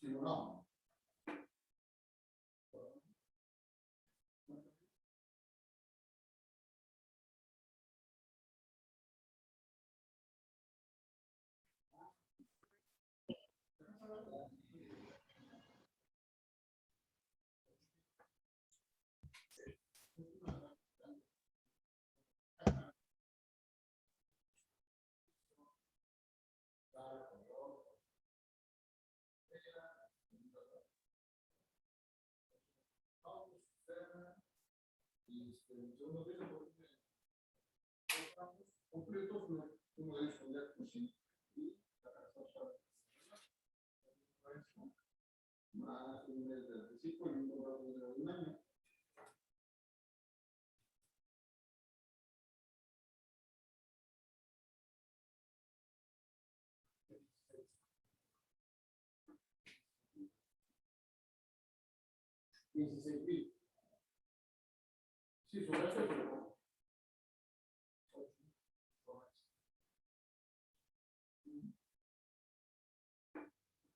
Sí o no. Completos, uno de ellos ya cocina y más un mes de anticipo y un contrato de un año. $16,000. Sí, sobre eso, pero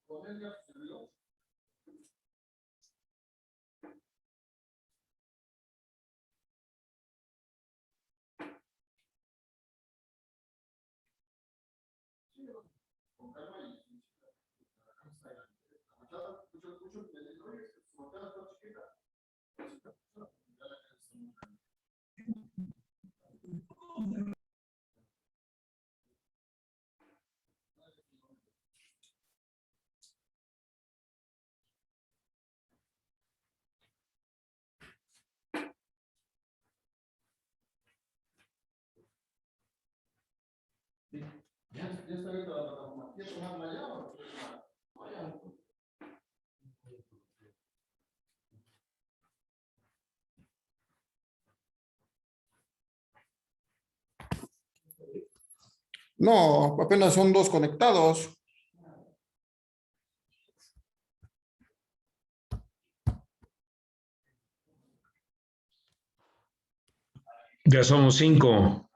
con él ya sucedió. Sí, con calma y la cansa de la machada, mucho de la historia, su machada está chiquita. Ya la cansa mucho. Ya está abierta la plataforma. ¿Quieres tomarla ya o vaya? No, apenas son dos conectados. Ya somos 5.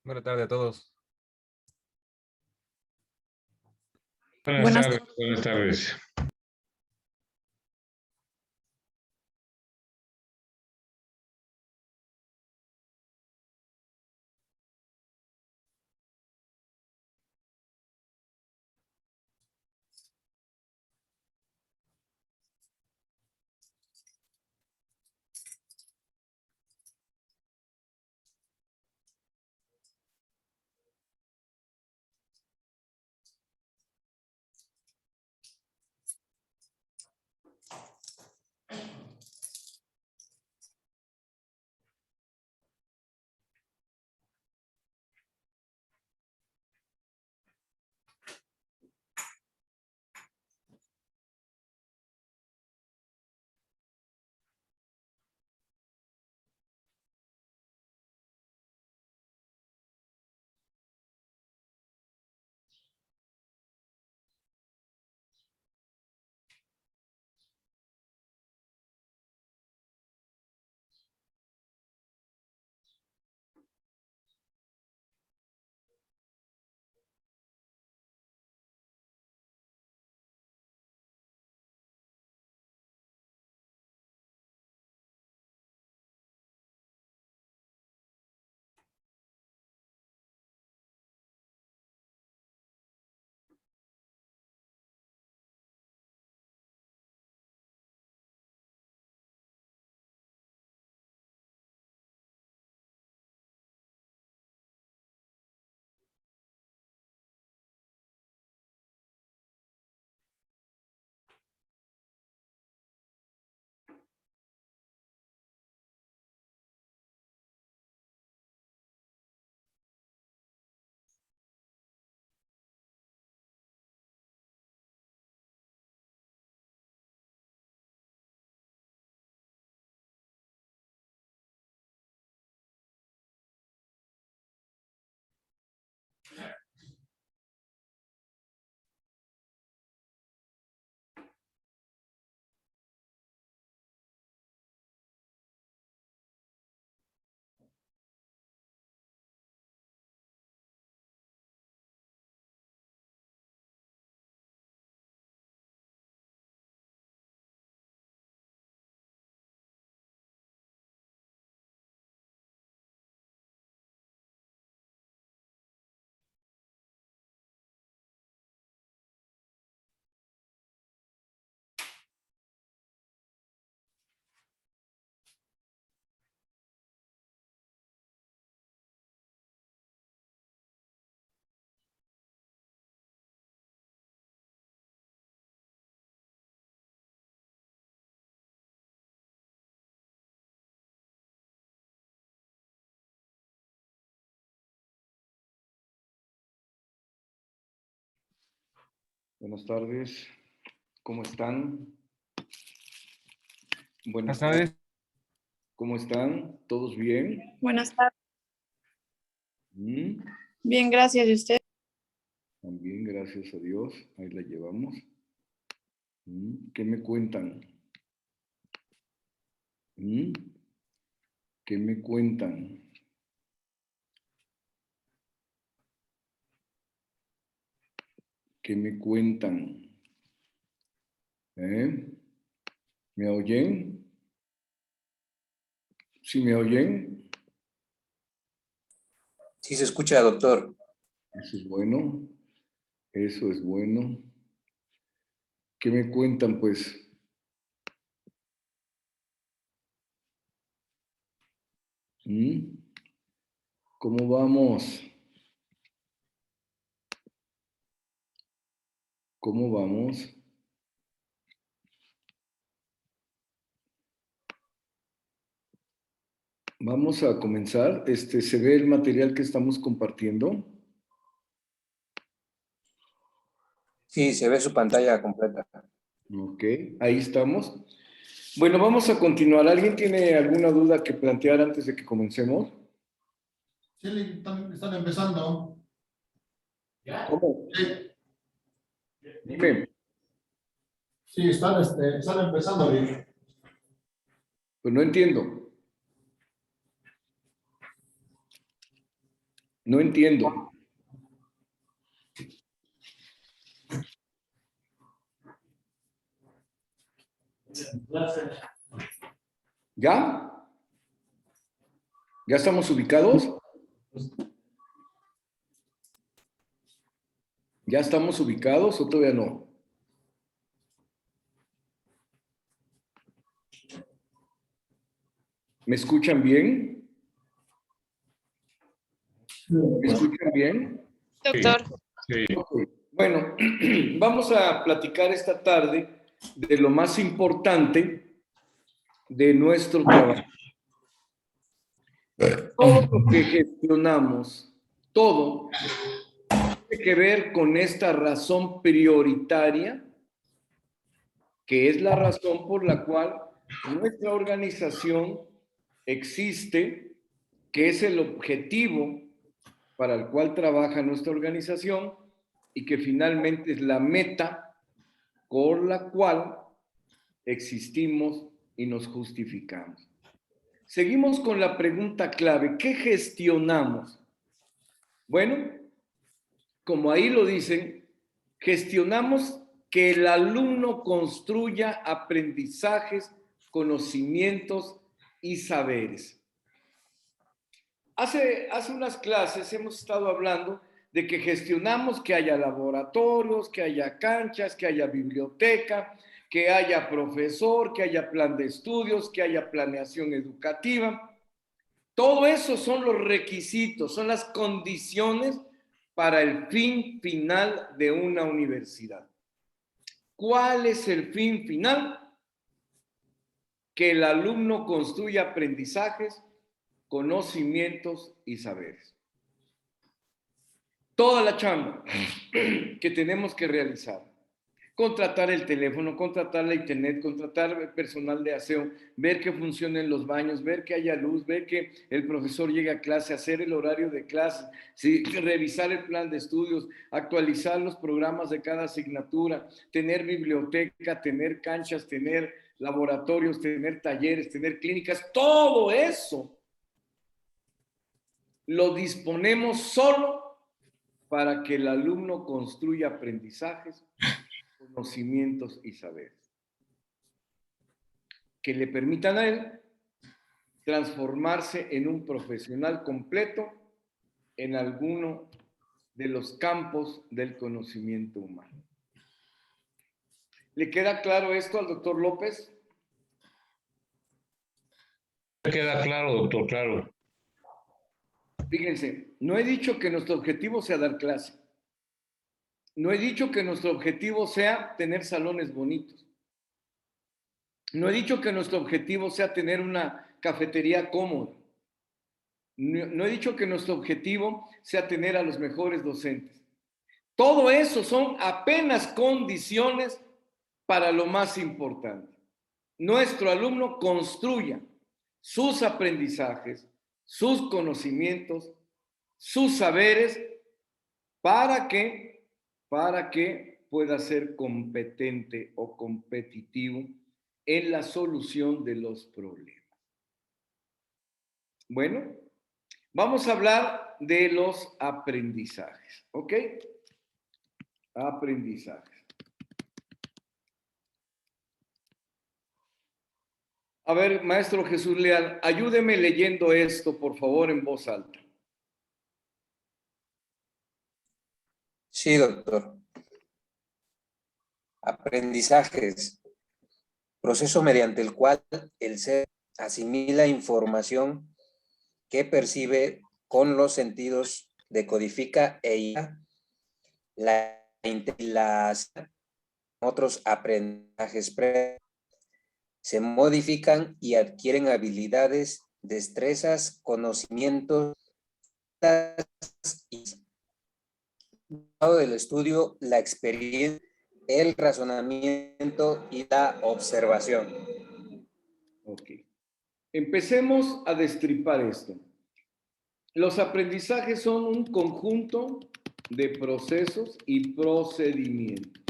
Buenas tardes a todos. Buenas tardes. Buenas tardes. ¿Cómo están? Buenas tardes. ¿Cómo están? ¿Todos bien? Buenas tardes. ¿Mm? Bien, gracias. ¿Y usted? También, gracias a Dios. Ahí la llevamos. ¿Qué me cuentan? ¿Qué me cuentan? ¿Qué me cuentan? ¿Me oyen? ¿Sí me oyen? Sí se escucha, doctor. Eso es bueno. Eso es bueno. ¿Qué me cuentan, pues? ¿Cómo vamos? ¿Cómo vamos? Vamos a comenzar. ¿Se ve el material que estamos compartiendo? Sí, se ve su pantalla completa. Ok, ahí estamos. Bueno, vamos a continuar. ¿Alguien tiene alguna duda que plantear antes de que comencemos? Sí, están empezando. ¿Cómo? Sí, Dime. sí, están empezando. Pues no entiendo. No entiendo. ¿Ya? ¿Ya estamos ubicados? ¿Ya estamos ubicados o todavía no? ¿Me escuchan bien? ¿Me escuchan bien? Doctor. Sí. Ok. Bueno, vamos a platicar esta tarde de lo más importante de nuestro trabajo. Todo lo que gestionamos, todo, tiene que ver con esta razón prioritaria, que es la razón por la cual nuestra organización existe, que es el objetivo para el cual trabaja nuestra organización y que finalmente es la meta por la cual existimos y nos justificamos. Seguimos con la pregunta clave, ¿qué gestionamos? Bueno, como ahí lo dicen, gestionamos que el alumno construya aprendizajes, conocimientos y saberes. Hace unas clases hemos estado hablando de que gestionamos que haya laboratorios, que haya canchas, que haya biblioteca, que haya profesor, que haya plan de estudios, que haya planeación educativa. Todo eso son los requisitos, son las condiciones para el fin final de una universidad. ¿Cuál es el fin final? Que el alumno construya aprendizajes, conocimientos y saberes. Toda la chamba que tenemos que realizar. Contratar el teléfono, contratar la internet, contratar personal de aseo, ver que funcionen los baños, ver que haya luz, ver que el profesor llegue a clase, hacer el horario de clase, ¿sí? Revisar el plan de estudios, actualizar los programas de cada asignatura, tener biblioteca, tener canchas, tener laboratorios, tener talleres, tener clínicas, todo eso lo disponemos solo para que el alumno construya aprendizajes, conocimientos y saberes que le permitan a él transformarse en un profesional completo en alguno de los campos del conocimiento humano. ¿Le queda claro esto al doctor López? Queda claro, doctor, claro. Fíjense, no he dicho que nuestro objetivo sea dar clase. No he dicho que nuestro objetivo sea tener salones bonitos. No he dicho que nuestro objetivo sea tener una cafetería cómoda. No he dicho que nuestro objetivo sea tener a los mejores docentes. Todo eso son apenas condiciones para lo más importante. Nuestro alumno construya sus aprendizajes, sus conocimientos, sus saberes para que pueda ser competente o competitivo en la solución de los problemas. Bueno, vamos a hablar de los aprendizajes, ¿ok? Aprendizajes. A ver, maestro Jesús Leal, ayúdeme leyendo esto, por favor, en voz alta. Sí, doctor. Aprendizajes. Proceso mediante el cual el ser asimila información que percibe con los sentidos, decodifica las otros aprendizajes se modifican y adquieren habilidades, destrezas, conocimientos y del estudio, la experiencia, el razonamiento y la observación. Ok. Empecemos a destripar esto. Los aprendizajes son un conjunto de procesos y procedimientos.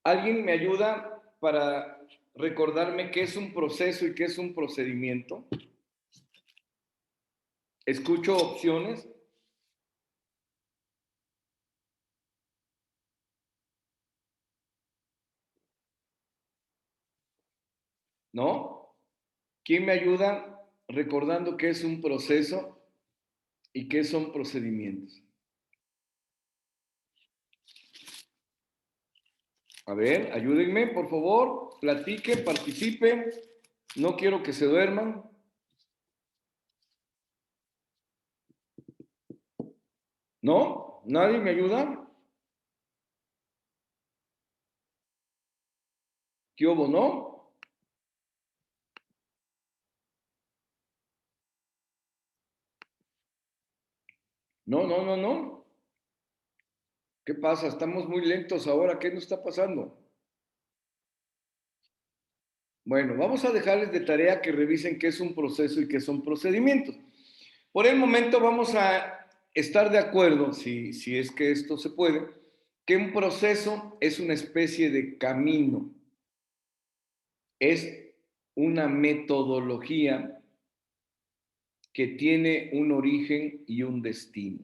¿Alguien me ayuda para recordarme qué es un proceso y qué es un procedimiento? Escucho opciones. ¿No? ¿Quién me ayuda recordando qué es un proceso y qué son procedimientos? A ver, ayúdenme, por favor, platiquen, participen. No quiero que se duerman. ¿No? ¿Nadie me ayuda? ¿Qué hubo, no? No. ¿Qué pasa? Estamos muy lentos ahora. ¿Qué nos está pasando? Bueno, vamos a dejarles de tarea que revisen qué es un proceso y qué son procedimientos. Por el momento vamos a estar de acuerdo, si es que esto se puede, que un proceso es una especie de camino, es una metodología que tiene un origen y un destino.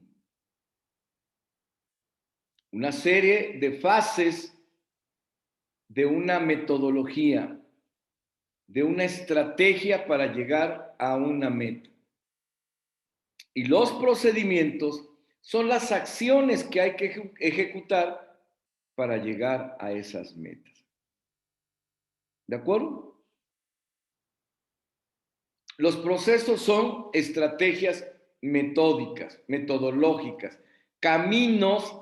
Una serie de fases de una metodología, de una estrategia para llegar a una meta. Y los procedimientos son las acciones que hay que ejecutar para llegar a esas metas. ¿De acuerdo? Los procesos son estrategias metódicas, metodológicas, caminos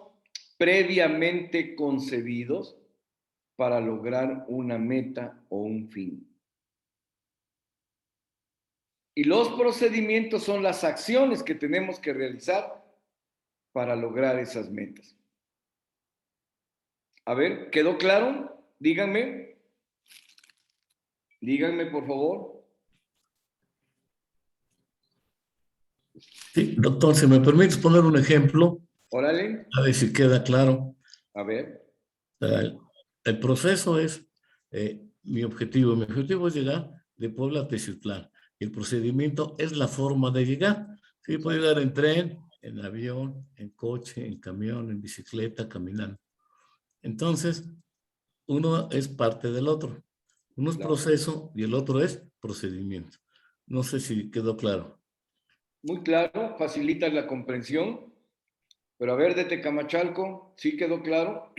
previamente concebidos para lograr una meta o un fin. Y los procedimientos son las acciones que tenemos que realizar para lograr esas metas. A ver, ¿quedó claro? Díganme. Díganme, por favor. Sí, doctor, si me permites poner un ejemplo, Órale. a ver si queda claro. A ver. El proceso es mi objetivo. Mi objetivo es llegar de Puebla a Teciutlán. El procedimiento es la forma de llegar. Sí, puedo llegar en tren, en avión, en coche, en camión, en bicicleta, caminando. Entonces, uno es parte del otro. Uno es proceso y el otro es procedimiento. No sé si quedó claro. Muy claro, facilita la comprensión. Pero a ver, de Tecamachalco, ¿sí quedó claro?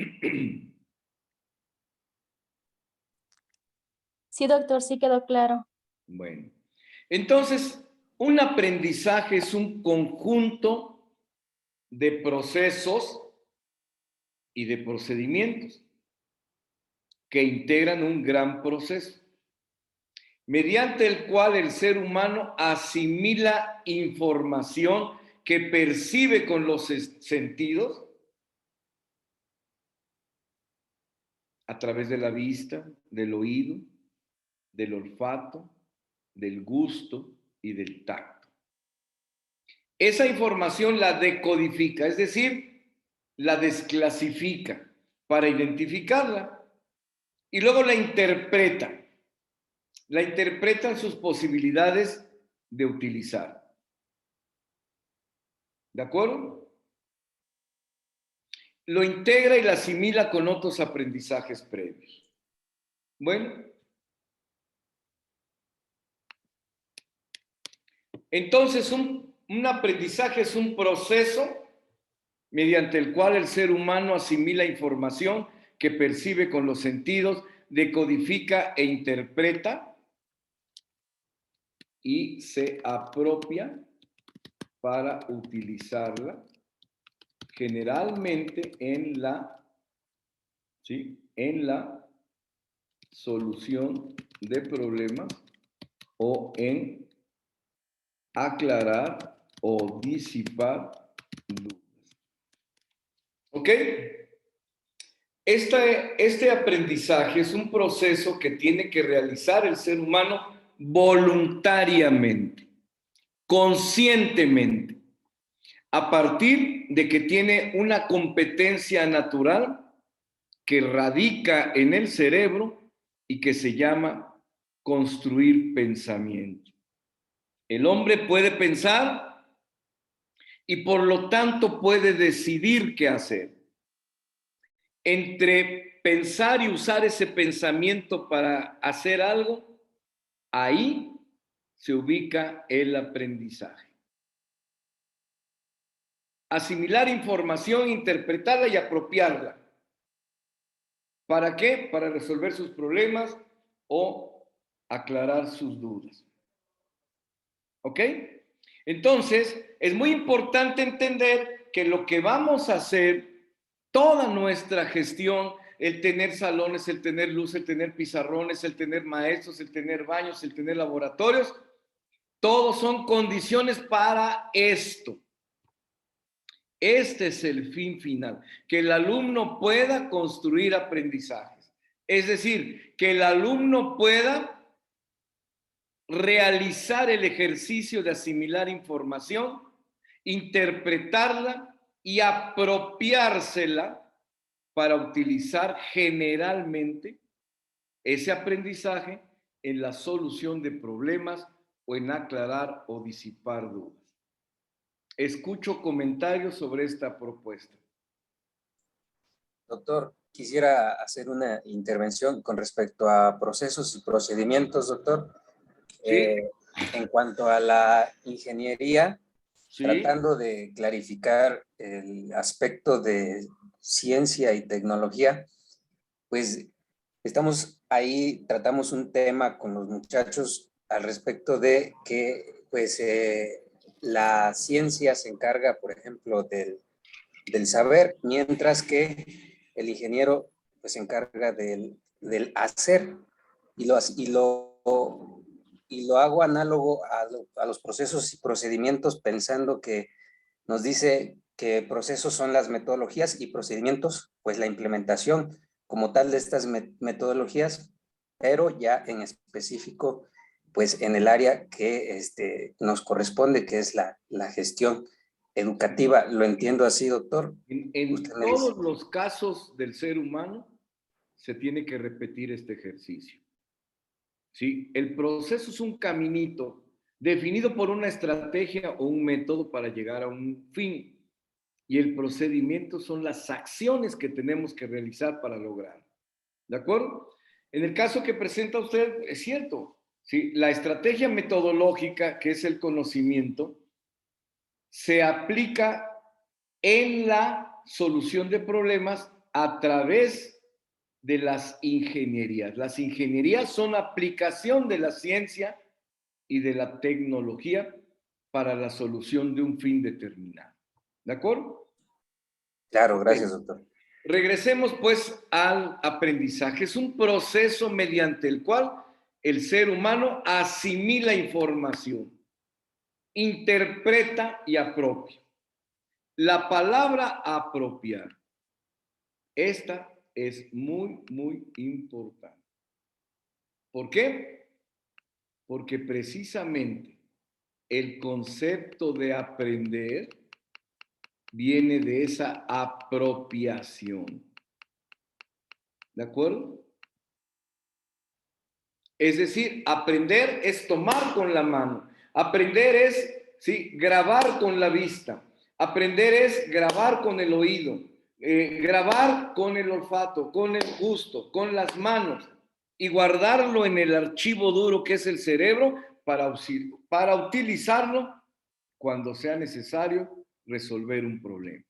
Sí, doctor, sí quedó claro. Bueno, entonces, un aprendizaje es un conjunto de procesos y de procedimientos que integran un gran proceso, mediante el cual el ser humano asimila información que percibe con los sentidos a través de la vista, del oído, del olfato, del gusto y del tacto. Esa información la decodifica, es decir, la desclasifica para identificarla y luego la interpreta. La interpreta en sus posibilidades de utilizar. ¿De acuerdo? Lo integra y la asimila con otros aprendizajes previos. Bueno. Entonces, un aprendizaje es un proceso mediante el cual el ser humano asimila información que percibe con los sentidos, decodifica e interpreta y se apropia para utilizarla generalmente en la solución de problemas o en aclarar o disipar dudas. ¿Ok? Este aprendizaje es un proceso que tiene que realizar el ser humano voluntariamente, conscientemente, a partir de que tiene una competencia natural que radica en el cerebro y que se llama construir pensamiento. El hombre puede pensar y por lo tanto puede decidir qué hacer. Entre pensar y usar ese pensamiento para hacer algo, ahí se ubica el aprendizaje. Asimilar información, interpretarla y apropiarla. ¿Para qué? Para resolver sus problemas o aclarar sus dudas. ¿Ok? Entonces, es muy importante entender que lo que vamos a hacer, toda nuestra gestión, el tener salones, el tener luz, el tener pizarrones, el tener maestros, el tener baños, el tener laboratorios, todos son condiciones para esto. Este es el fin final, que el alumno pueda construir aprendizajes. Es decir, que el alumno pueda realizar el ejercicio de asimilar información, interpretarla y apropiársela para utilizar generalmente ese aprendizaje en la solución de problemas o en aclarar o disipar dudas. Escucho comentarios sobre esta propuesta. Doctor, quisiera hacer una intervención con respecto a procesos y procedimientos, doctor. Sí. En cuanto a la ingeniería, Sí. tratando de clarificar el aspecto de ciencia y tecnología, pues estamos ahí, tratamos un tema con los muchachos al respecto de que pues la ciencia se encarga, por ejemplo, del saber, mientras que el ingeniero pues se encarga del hacer y lo hago análogo a los procesos y procedimientos, pensando que nos dice que procesos son las metodologías y procedimientos, pues la implementación como tal de estas metodologías, pero ya en específico, pues en el área que nos corresponde, que es la gestión educativa. ¿Lo entiendo así, doctor? En todos los casos del ser humano se tiene que repetir este ejercicio. ¿Sí? El proceso es un caminito definido por una estrategia o un método para llegar a un fin. Y el procedimiento son las acciones que tenemos que realizar para lograrlo. ¿De acuerdo? En el caso que presenta usted, es cierto. ¿Sí? La estrategia metodológica, que es el conocimiento, se aplica en la solución de problemas a través de las ingenierías. Las ingenierías son aplicación de la ciencia y de la tecnología para la solución de un fin determinado. ¿De acuerdo? Claro, gracias, doctor. Regresemos pues al aprendizaje. Es un proceso mediante el cual el ser humano asimila información. interpreta y apropia. La palabra apropiar, esta es muy, muy importante. ¿Por qué? Porque precisamente el concepto de aprender viene de esa apropiación. ¿De acuerdo? Es decir, aprender es tomar con la mano. Aprender es, ¿sí?, grabar con la vista. Aprender es grabar con el oído. Grabar con el olfato, con el gusto, con las manos. Y guardarlo en el archivo duro que es el cerebro para utilizarlo cuando sea necesario resolver un problema.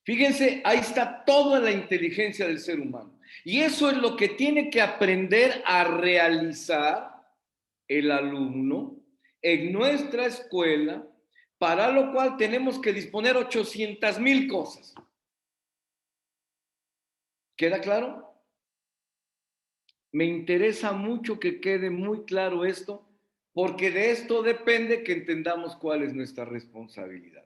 Fíjense, ahí está toda la inteligencia del ser humano. Y eso es lo que tiene que aprender a realizar el alumno en nuestra escuela, para lo cual tenemos que disponer 800,000 cosas. ¿Queda claro? Me interesa mucho que quede muy claro esto, porque de esto depende que entendamos cuál es nuestra responsabilidad.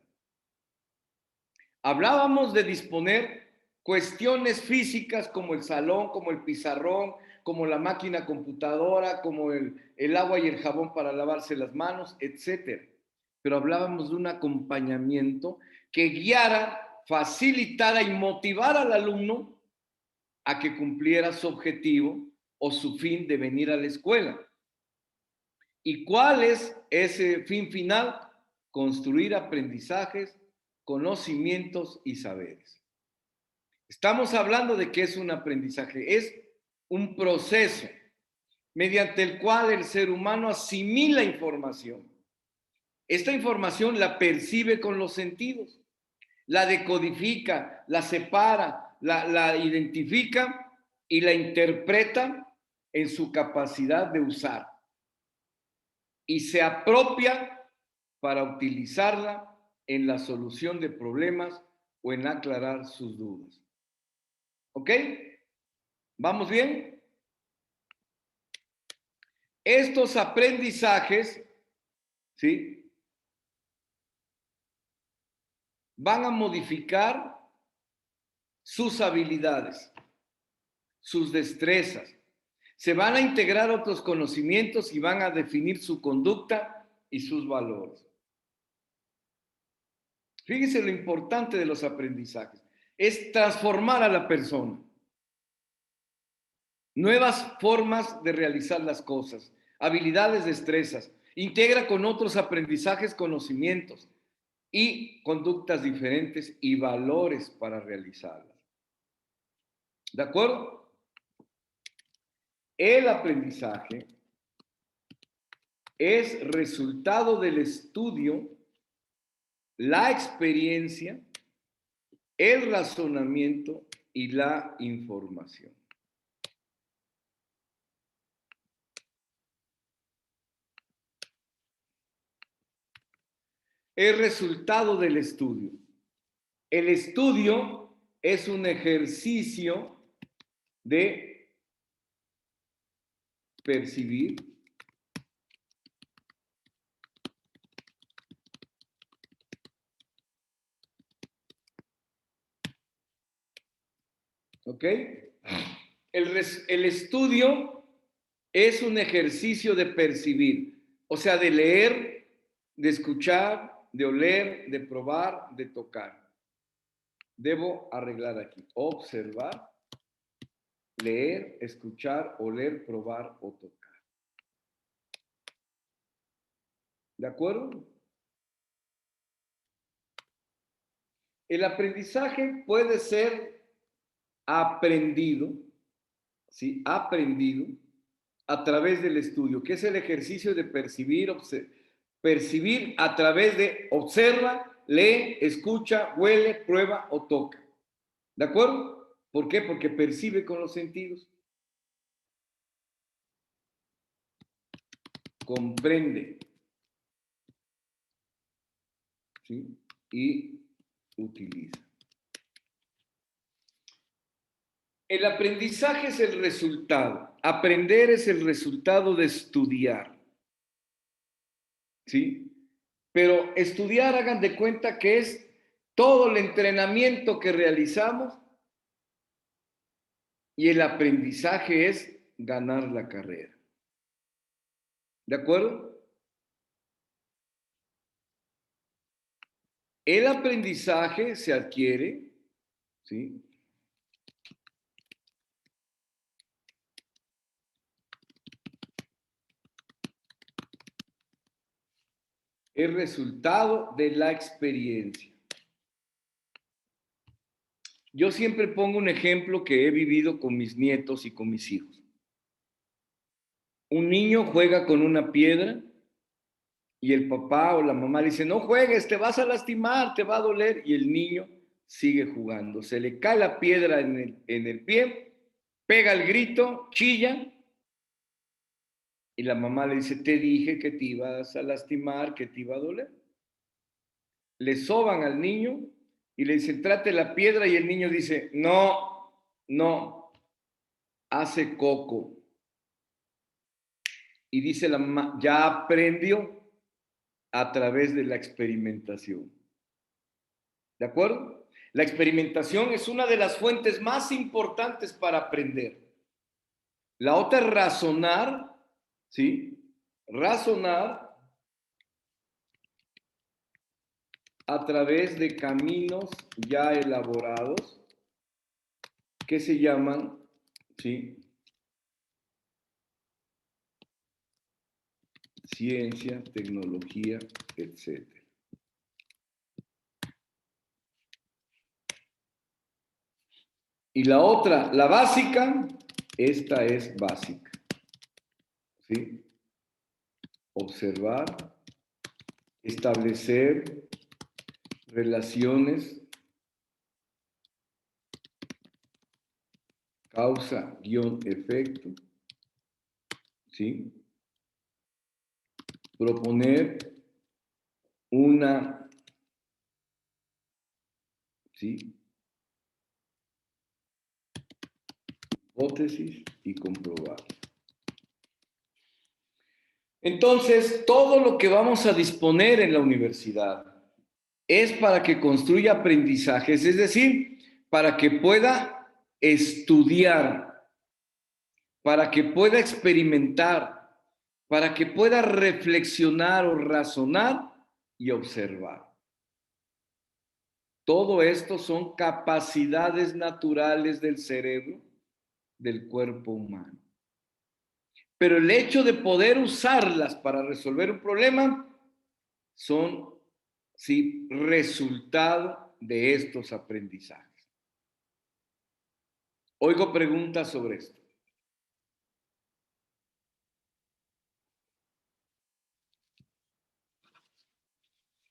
Hablábamos de disponer cuestiones físicas como el salón, como el pizarrón, como la máquina computadora, como el agua y el jabón para lavarse las manos, etc. Pero hablábamos de un acompañamiento que guiara, facilitara y motivara al alumno a que cumpliera su objetivo o su fin de venir a la escuela. ¿Y cuál es ese fin final? Construir aprendizajes, conocimientos y saberes. Estamos hablando de qué es un aprendizaje. Es un proceso mediante el cual el ser humano asimila información. Esta información la percibe con los sentidos, la decodifica, la separa, la identifica y la interpreta en su capacidad de usar. Y se apropia para utilizarla en la solución de problemas o en aclarar sus dudas. ¿Ok? ¿Vamos bien? Estos aprendizajes, ¿sí?, van a modificar sus habilidades, sus destrezas. Se van a integrar otros conocimientos y van a definir su conducta y sus valores. Fíjense lo importante de los aprendizajes. Es transformar a la persona. Nuevas formas de realizar las cosas, habilidades, destrezas. Integra con otros aprendizajes, conocimientos y conductas diferentes y valores para realizarlas. ¿De acuerdo? El aprendizaje es resultado del estudio, la experiencia, el razonamiento y la información. Es resultado del estudio. El estudio es un ejercicio de percibir, ¿ok? El estudio es un ejercicio de percibir, o sea, de leer, de escuchar, de oler, de probar, de tocar. Debo arreglar aquí. Observar, leer, escuchar, oler, probar o tocar. ¿De acuerdo? El aprendizaje puede ser aprendido, ¿sí?, aprendido a través del estudio, que es el ejercicio de percibir, percibir a través de observa, lee, escucha, huele, prueba o toca. ¿De acuerdo? ¿Por qué? Porque percibe con los sentidos. Comprende, ¿sí?, y utiliza. El aprendizaje es el resultado. Aprender es el resultado de estudiar. ¿sí? Pero estudiar, hagan de cuenta que es todo el entrenamiento que realizamos y el aprendizaje es ganar la carrera. ¿De acuerdo? El aprendizaje se adquiere, ¿sí? Es resultado de la experiencia. Yo siempre pongo un ejemplo que he vivido con mis nietos y con mis hijos. Un niño juega con una piedra y el papá o la mamá le dice, no juegues, te vas a lastimar, te va a doler, y el niño sigue jugando. Se le cae la piedra en el pie, pega el grito, chilla, y la mamá le dice, te dije que te ibas a lastimar, que te iba a doler. Le soban al niño y le dicen, trate la piedra, y el niño dice, no, no, hace coco. Y dice la mamá, ya aprendió a través de la experimentación. ¿De acuerdo? La experimentación es una de las fuentes más importantes para aprender. La otra es razonar, ¿sí? Razonar a través de caminos ya elaborados que se llaman, ¿sí? Ciencia, tecnología, etc. Y la otra, la básica, esta es básica, ¿sí? Observar, establecer relaciones, causa-efecto, ¿sí? Proponer una, ¿sí? Hipótesis y comprobar. Entonces, todo lo que vamos a disponer en la universidad es para que construya aprendizajes, es decir, para que pueda estudiar, para que pueda experimentar, para que pueda reflexionar o razonar y observar. Todo esto son capacidades naturales del cerebro, del cuerpo humano. Pero el hecho de poder usarlas para resolver un problema son, sí, resultado de estos aprendizajes. Oigo preguntas sobre esto.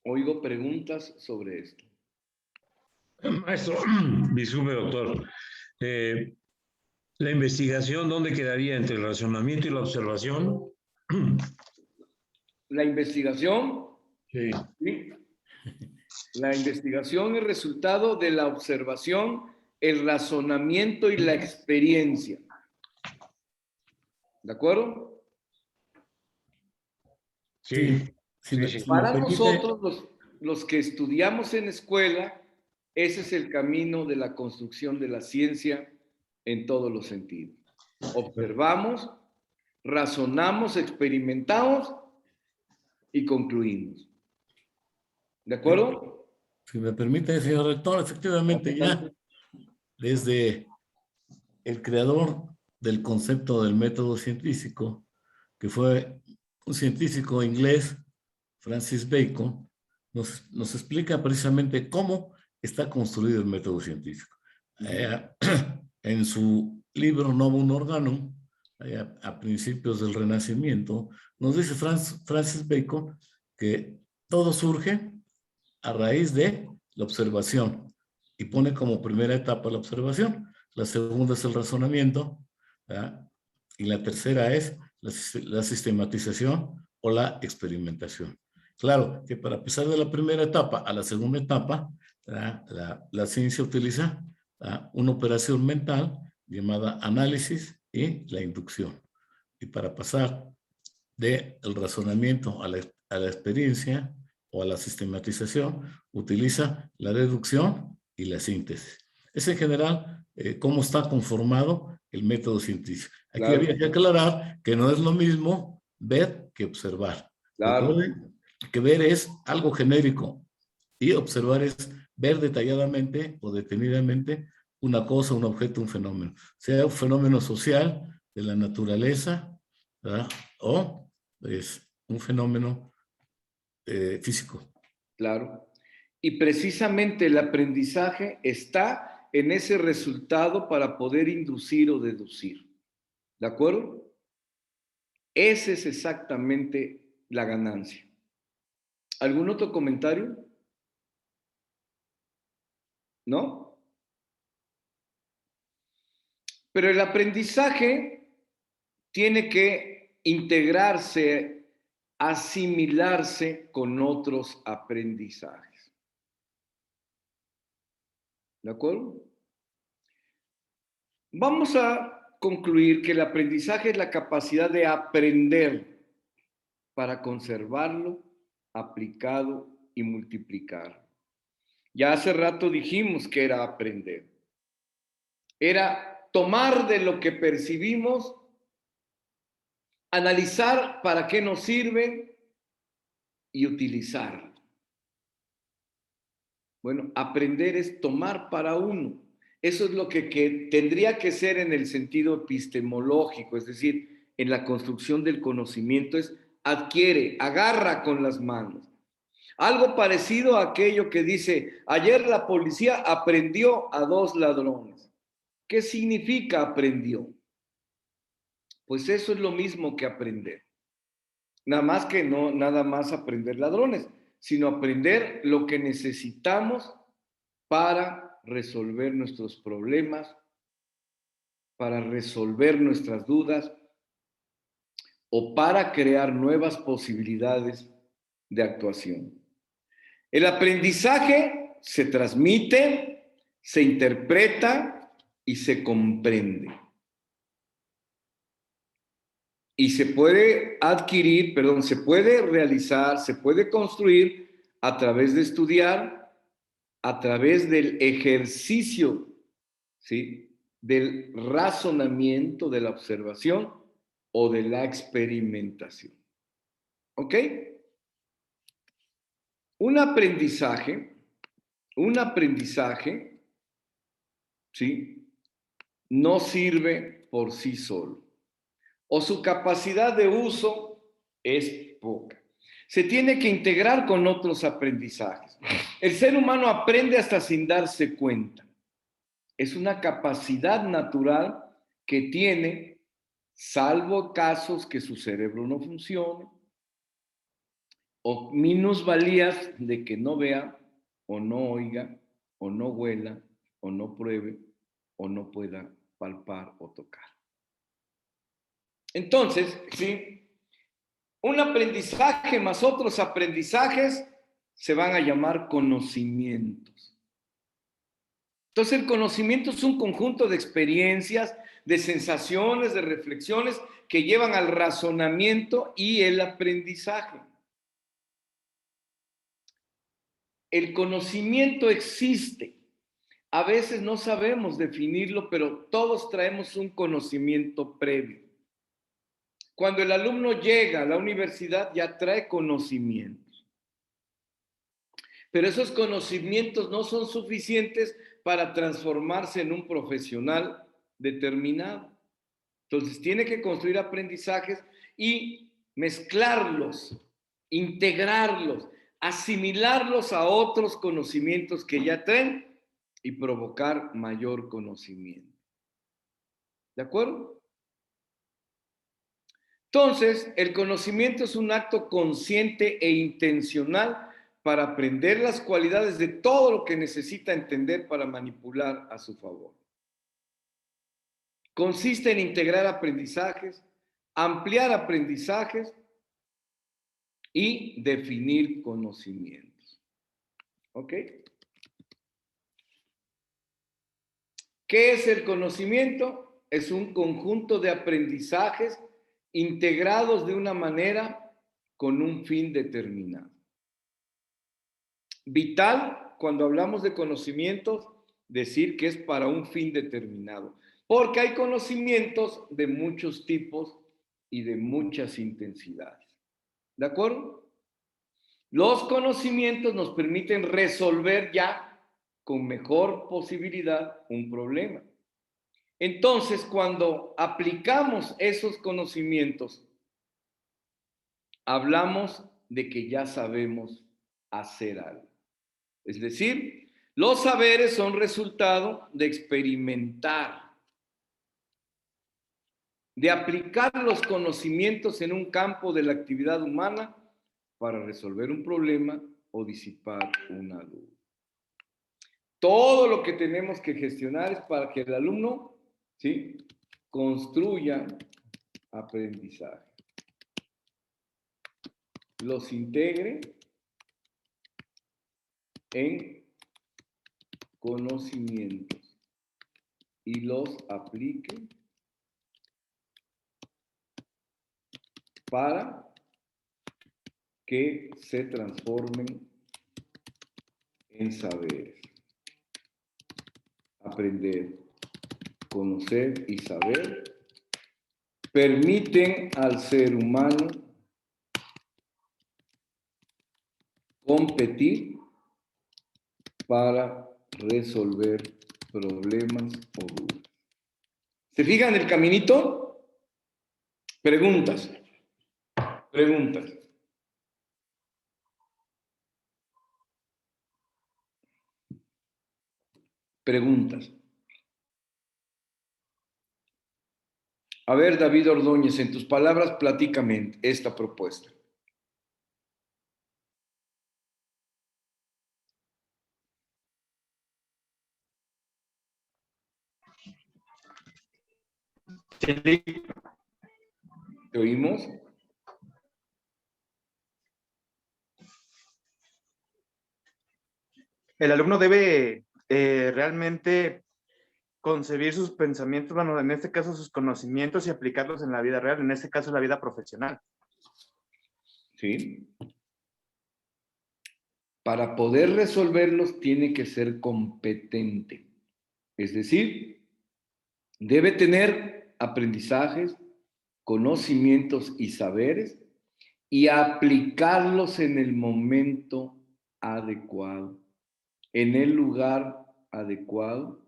Oigo preguntas sobre esto. Maestro, disculpe, doctor. ¿La investigación dónde quedaría entre el razonamiento y la observación? La investigación, Sí. ¿sí? La investigación es resultado de la observación, el razonamiento y la experiencia. ¿De acuerdo? Sí. Si me Para permite, nosotros, los que estudiamos en escuela, ese es el camino de la construcción de la ciencia en todos los sentidos. Observamos, razonamos, experimentamos y concluimos. ¿De acuerdo? si me permite, señor rector, efectivamente ya desde el creador del concepto del método científico, que fue un científico inglés, Francis Bacon, nos explica precisamente cómo está construido el método científico. En su libro Novum Organum, a principios del Renacimiento, nos dice Francis Bacon que todo surge a raíz de la observación y pone como primera etapa la observación, la segunda es el razonamiento, ¿verdad? Y la tercera es la sistematización o la experimentación. Claro que para pasar de la primera etapa a la segunda etapa, la ciencia utiliza una operación mental llamada análisis y la inducción. Y para pasar del razonamiento a la experiencia o a la sistematización, utiliza la deducción y la síntesis. Es en general cómo está conformado el método científico. Aquí Claro. había que aclarar que no es lo mismo ver que observar. Claro. Recuerden que ver es algo genérico y observar es ver detalladamente o detenidamente una cosa, un objeto, un fenómeno. Sea un fenómeno social de la naturaleza, ¿verdad? O es un fenómeno físico. Claro. Y precisamente el aprendizaje está en ese resultado para poder inducir o deducir. ¿De acuerdo? Esa es exactamente la ganancia. ¿Algún otro comentario? ¿No? Pero el aprendizaje tiene que integrarse, asimilarse con otros aprendizajes. ¿De acuerdo? Vamos a concluir que el aprendizaje es la capacidad de aprender para conservarlo, aplicado y multiplicar. Ya hace rato dijimos que era aprender. Era tomar de lo que percibimos, analizar para qué nos sirve y utilizar. Bueno, aprender es tomar para uno. Eso es lo que tendría que ser en el sentido epistemológico, es decir, en la construcción del conocimiento es adquiere, agarra con las manos. Algo parecido a aquello que dice, ayer la policía aprendió a 2 ladrones. ¿Qué significa aprendió? Pues eso es lo mismo que aprender. Nada más que no nada más aprender ladrones, sino aprender lo que necesitamos para resolver nuestros problemas, para resolver nuestras dudas o para crear nuevas posibilidades de actuación. El aprendizaje se transmite, se interpreta y se comprende. Y se puede adquirir, perdón, se puede realizar, se puede construir a través de estudiar, a través del ejercicio, ¿sí? Del razonamiento, de la observación o de la experimentación. ¿Ok? Un aprendizaje, ¿sí? No sirve por sí solo. O su capacidad de uso es poca. Se tiene que integrar con otros aprendizajes. El ser humano aprende hasta sin darse cuenta. Es una capacidad natural que tiene, salvo casos que su cerebro no funcione, o minusvalías de que no vea, o no oiga, o no huela, o no pruebe, o no pueda palpar o tocar. Entonces, ¿sí? Un aprendizaje más otros aprendizajes se van a llamar conocimientos. Entonces, el conocimiento es un conjunto de experiencias, de sensaciones, de reflexiones que llevan al razonamiento y el aprendizaje. El conocimiento existe. A veces no sabemos definirlo, pero todos traemos un conocimiento previo. Cuando el alumno llega a la universidad ya trae conocimientos. Pero esos conocimientos no son suficientes para transformarse en un profesional determinado. Entonces tiene que construir aprendizajes y mezclarlos, integrarlos, asimilarlos a otros conocimientos que ya traen y provocar mayor conocimiento. ¿De acuerdo? Entonces, el conocimiento es un acto consciente e intencional para aprender las cualidades de todo lo que necesita entender para manipular a su favor. Consiste en integrar aprendizajes, ampliar aprendizajes y definir conocimientos. ¿Ok? ¿Qué es el conocimiento? Es un conjunto de aprendizajes integrados de una manera con un fin determinado. Vital, cuando hablamos de conocimientos, decir que es para un fin determinado, porque hay conocimientos de muchos tipos y de muchas intensidades. ¿De acuerdo? Los conocimientos nos permiten resolver ya con mejor posibilidad un problema. Entonces, cuando aplicamos esos conocimientos, hablamos de que ya sabemos hacer algo. Es decir, los saberes son resultado de experimentar, de aplicar los conocimientos en un campo de la actividad humana para resolver un problema o disipar una duda. Todo lo que tenemos que gestionar es para que el alumno, ¿sí?, construya aprendizaje, los integre en conocimientos y los aplique para que se transformen en saberes. Aprender, conocer y saber permiten al ser humano competir para resolver problemas o dudas. ¿Se fijan el caminito? Preguntas. Preguntas. Preguntas. A ver, David Ordóñez, en tus palabras, platícame esta propuesta. ¿Te oímos? El alumno debe realmente concebir sus pensamientos, bueno, en este caso sus conocimientos y aplicarlos en la vida real, en este caso la vida profesional. Sí. Para poder resolverlos tiene que ser competente. Es decir, debe tener aprendizajes, conocimientos y saberes y aplicarlos en el momento adecuado, en el lugar adecuado,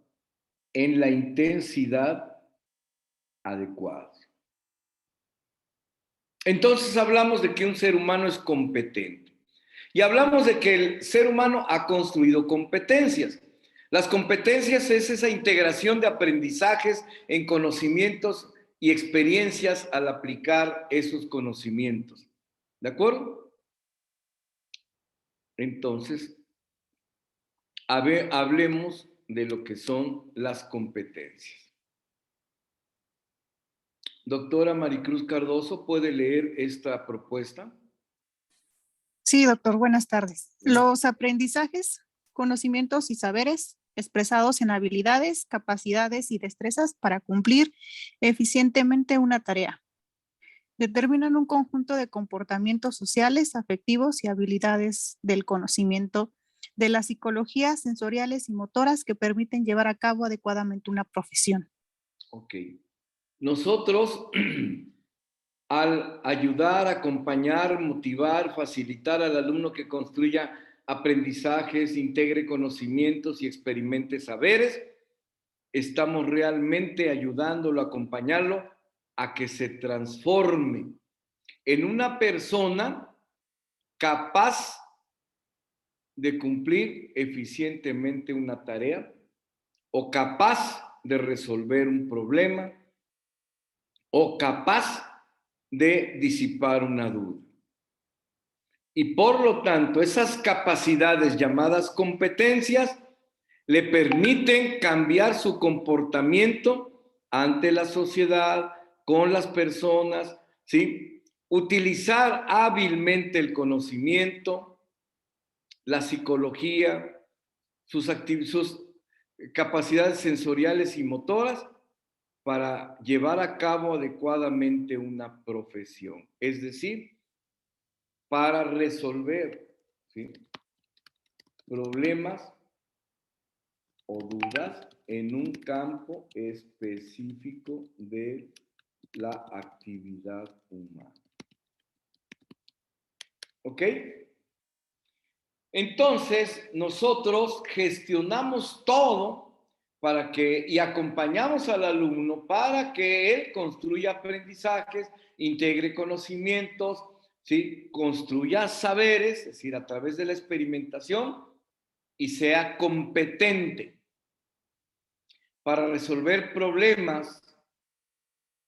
en la intensidad adecuada. Entonces hablamos de que un ser humano es competente. Y hablamos de que el ser humano ha construido competencias. Las competencias es esa integración de aprendizajes en conocimientos y experiencias al aplicar esos conocimientos. ¿De acuerdo? Entonces, hablemos de lo que son las competencias. Doctora Maricruz Cardoso, ¿puede leer esta propuesta? Sí, doctor, buenas tardes. Los aprendizajes, conocimientos y saberes expresados en habilidades, capacidades y destrezas para cumplir eficientemente una tarea. Determinan un conjunto de comportamientos sociales, afectivos y habilidades del conocimiento de las psicologías sensoriales y motoras que permiten llevar a cabo adecuadamente una profesión. Ok. Nosotros, al ayudar, acompañar, motivar, facilitar al alumno que construya aprendizajes, integre conocimientos y experimente saberes, estamos realmente ayudándolo, acompañarlo a que se transforme en una persona capaz de cumplir eficientemente una tarea o capaz de resolver un problema o capaz de disipar una duda. Y por lo tanto, esas capacidades llamadas competencias le permiten cambiar su comportamiento ante la sociedad, con las personas, ¿sí? Utilizar hábilmente el conocimiento, la psicología, sus capacidades sensoriales y motoras para llevar a cabo adecuadamente una profesión, es decir, para resolver, ¿sí?, problemas o dudas en un campo específico de la actividad humana. ¿Ok? Entonces, nosotros gestionamos todo para que, y acompañamos al alumno para que él construya aprendizajes, integre conocimientos, ¿sí?, construya saberes, es decir, a través de la experimentación, y sea competente para resolver problemas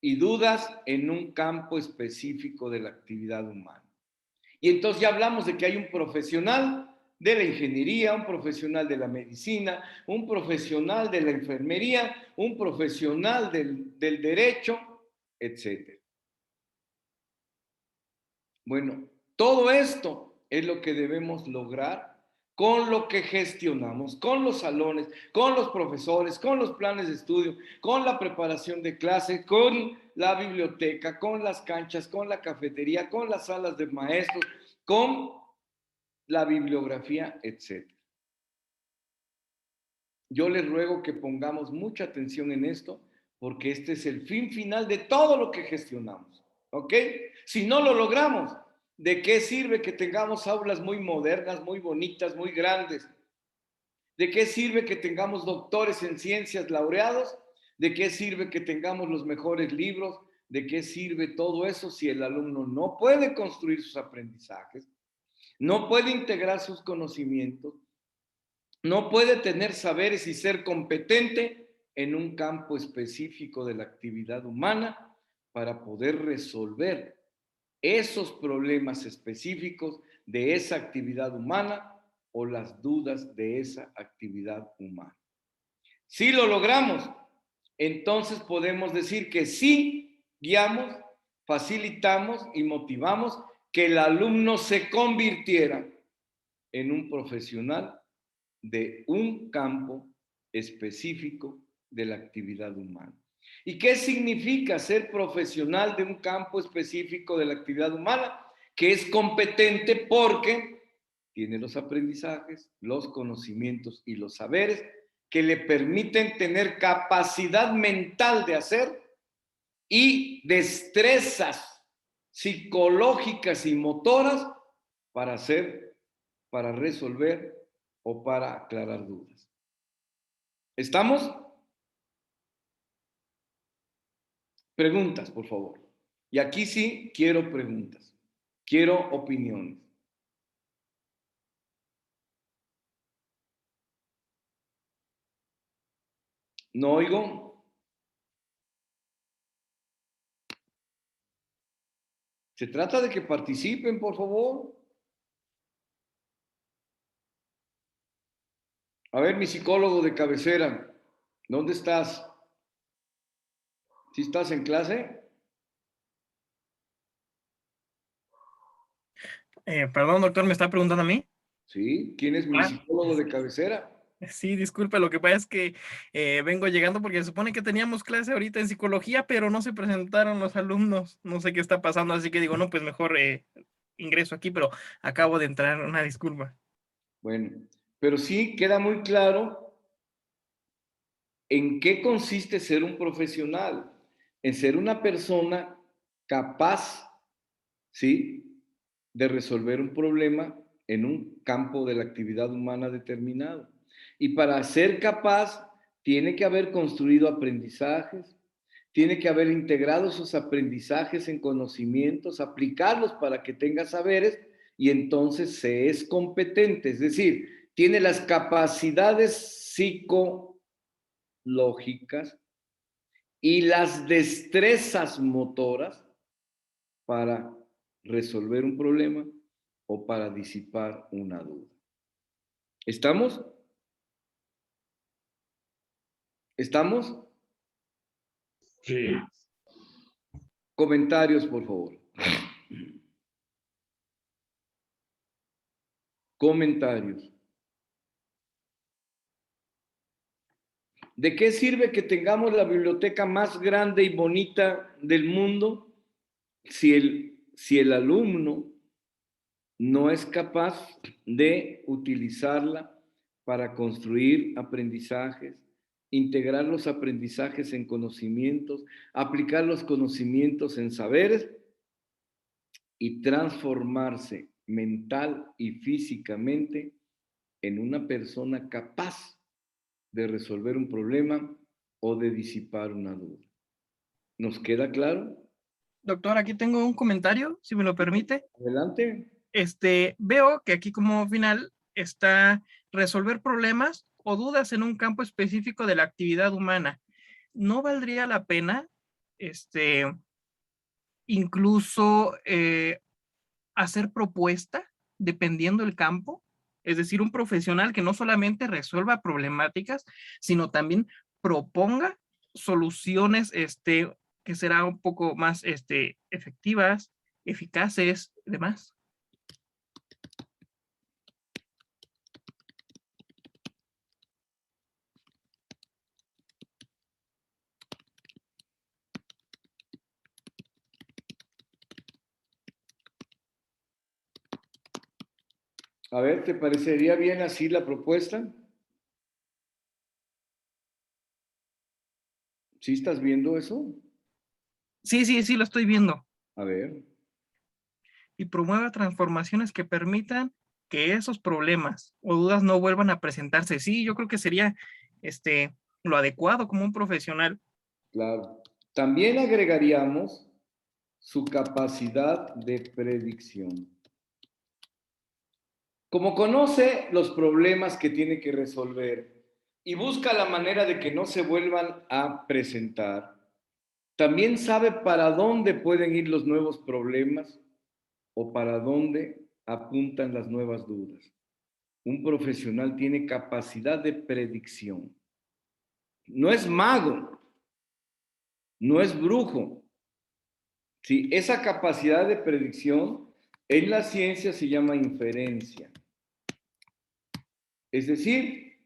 y dudas en un campo específico de la actividad humana. Y entonces ya hablamos de que hay un profesional de la ingeniería, un profesional de la medicina, un profesional de la enfermería, un profesional del derecho, etc. Bueno, todo esto es lo que debemos lograr con lo que gestionamos, con los salones, con los profesores, con los planes de estudio, con la preparación de clases, con la biblioteca, con las canchas, con la cafetería, con las salas de maestros, con la bibliografía, etc. Yo les ruego que pongamos mucha atención en esto, porque este es el fin final de todo lo que gestionamos, ¿ok? Si no lo logramos, ¿de qué sirve que tengamos aulas muy modernas, muy bonitas, muy grandes? ¿De qué sirve que tengamos doctores en ciencias laureados? ¿De qué sirve que tengamos los mejores libros? ¿De qué sirve todo eso si el alumno no puede construir sus aprendizajes, no puede integrar sus conocimientos, no puede tener saberes y ser competente en un campo específico de la actividad humana para poder resolver esos problemas específicos de esa actividad humana o las dudas de esa actividad humana? Si lo logramos, entonces podemos decir que sí guiamos, facilitamos y motivamos que el alumno se convirtiera en un profesional de un campo específico de la actividad humana. ¿Y qué significa ser profesional de un campo específico de la actividad humana? Que es competente porque tiene los aprendizajes, los conocimientos y los saberes que le permiten tener capacidad mental de hacer y destrezas psicológicas y motoras para hacer, para resolver o para aclarar dudas. ¿Estamos? Preguntas, por favor. Y aquí sí quiero preguntas. Quiero opiniones. ¿No oigo? Se trata de que participen, por favor. A ver, mi psicólogo de cabecera, ¿dónde estás? ¿Sí estás en clase? Perdón, doctor, ¿me está preguntando a mí? Sí, ¿quién es mi Ah, psicólogo de cabecera? sí, disculpe, lo que pasa es que vengo llegando porque se supone que teníamos clase ahorita en psicología, pero no se presentaron los alumnos. No sé qué está pasando, así que digo, no, pues mejor ingreso aquí, pero acabo de entrar, una disculpa. Bueno, pero sí queda muy claro en qué consiste ser un profesional. En ser una persona capaz, ¿sí?, de resolver un problema en un campo de la actividad humana determinado. Y para ser capaz, tiene que haber construido aprendizajes, tiene que haber integrado esos aprendizajes en conocimientos, aplicarlos para que tenga saberes y entonces se es competente, es decir, tiene las capacidades psicológicas y las destrezas motoras para resolver un problema o para disipar una duda. ¿Estamos? ¿Estamos? Sí. Comentarios, por favor. Comentarios. ¿De qué sirve que tengamos la biblioteca más grande y bonita del mundo si el alumno no es capaz de utilizarla para construir aprendizajes, integrar los aprendizajes en conocimientos, aplicar los conocimientos en saberes y transformarse mental y físicamente en una persona capaz de resolver un problema o de disipar una duda? ¿Nos queda claro? Doctor, aquí tengo un comentario, si me lo permite. Adelante. Veo que aquí como final está resolver problemas o dudas en un campo específico de la actividad humana. ¿No valdría la pena, incluso hacer propuesta dependiendo del campo? Es decir, un profesional que no solamente resuelva problemáticas, sino también proponga soluciones que serán un poco más efectivas, eficaces y demás. A ver, ¿te parecería bien así la propuesta? ¿Sí estás viendo eso? Sí, lo estoy viendo. A ver. Y promueva transformaciones que permitan que esos problemas o dudas no vuelvan a presentarse. Sí, yo creo que sería lo adecuado como un profesional. Claro. También agregaríamos su capacidad de predicción. Como conoce los problemas que tiene que resolver y busca la manera de que no se vuelvan a presentar, también sabe para dónde pueden ir los nuevos problemas o para dónde apuntan las nuevas dudas. Un profesional tiene capacidad de predicción. No es mago, no es brujo. Sí, esa capacidad de predicción en la ciencia se llama inferencia. Es decir,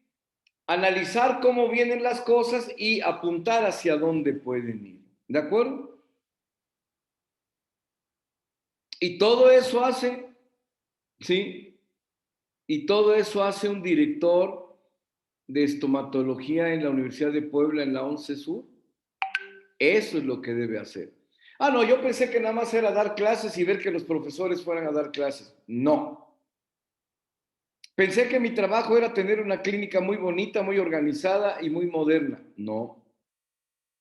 analizar cómo vienen las cosas y apuntar hacia dónde pueden ir. ¿De acuerdo? Y todo eso hace, ¿sí? Y todo eso hace un director de estomatología en la Universidad de Puebla, en la 11 Sur. Eso es lo que debe hacer. Ah, no, yo pensé que nada más era dar clases y ver que los profesores fueran a dar clases. No. Pensé que mi trabajo era tener una clínica muy bonita, muy organizada y muy moderna. No.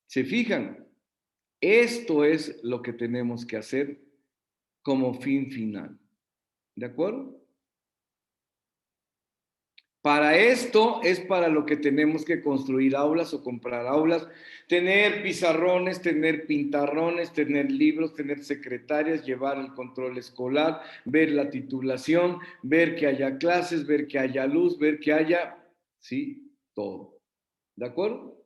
¿Se fijan? Esto es lo que tenemos que hacer como fin final. ¿De acuerdo? Para esto es para lo que tenemos que construir aulas o comprar aulas, tener pizarrones, tener pintarrones, tener libros, tener secretarias, llevar el control escolar, ver la titulación, ver que haya clases, ver que haya luz, ver que haya, sí, todo. ¿De acuerdo?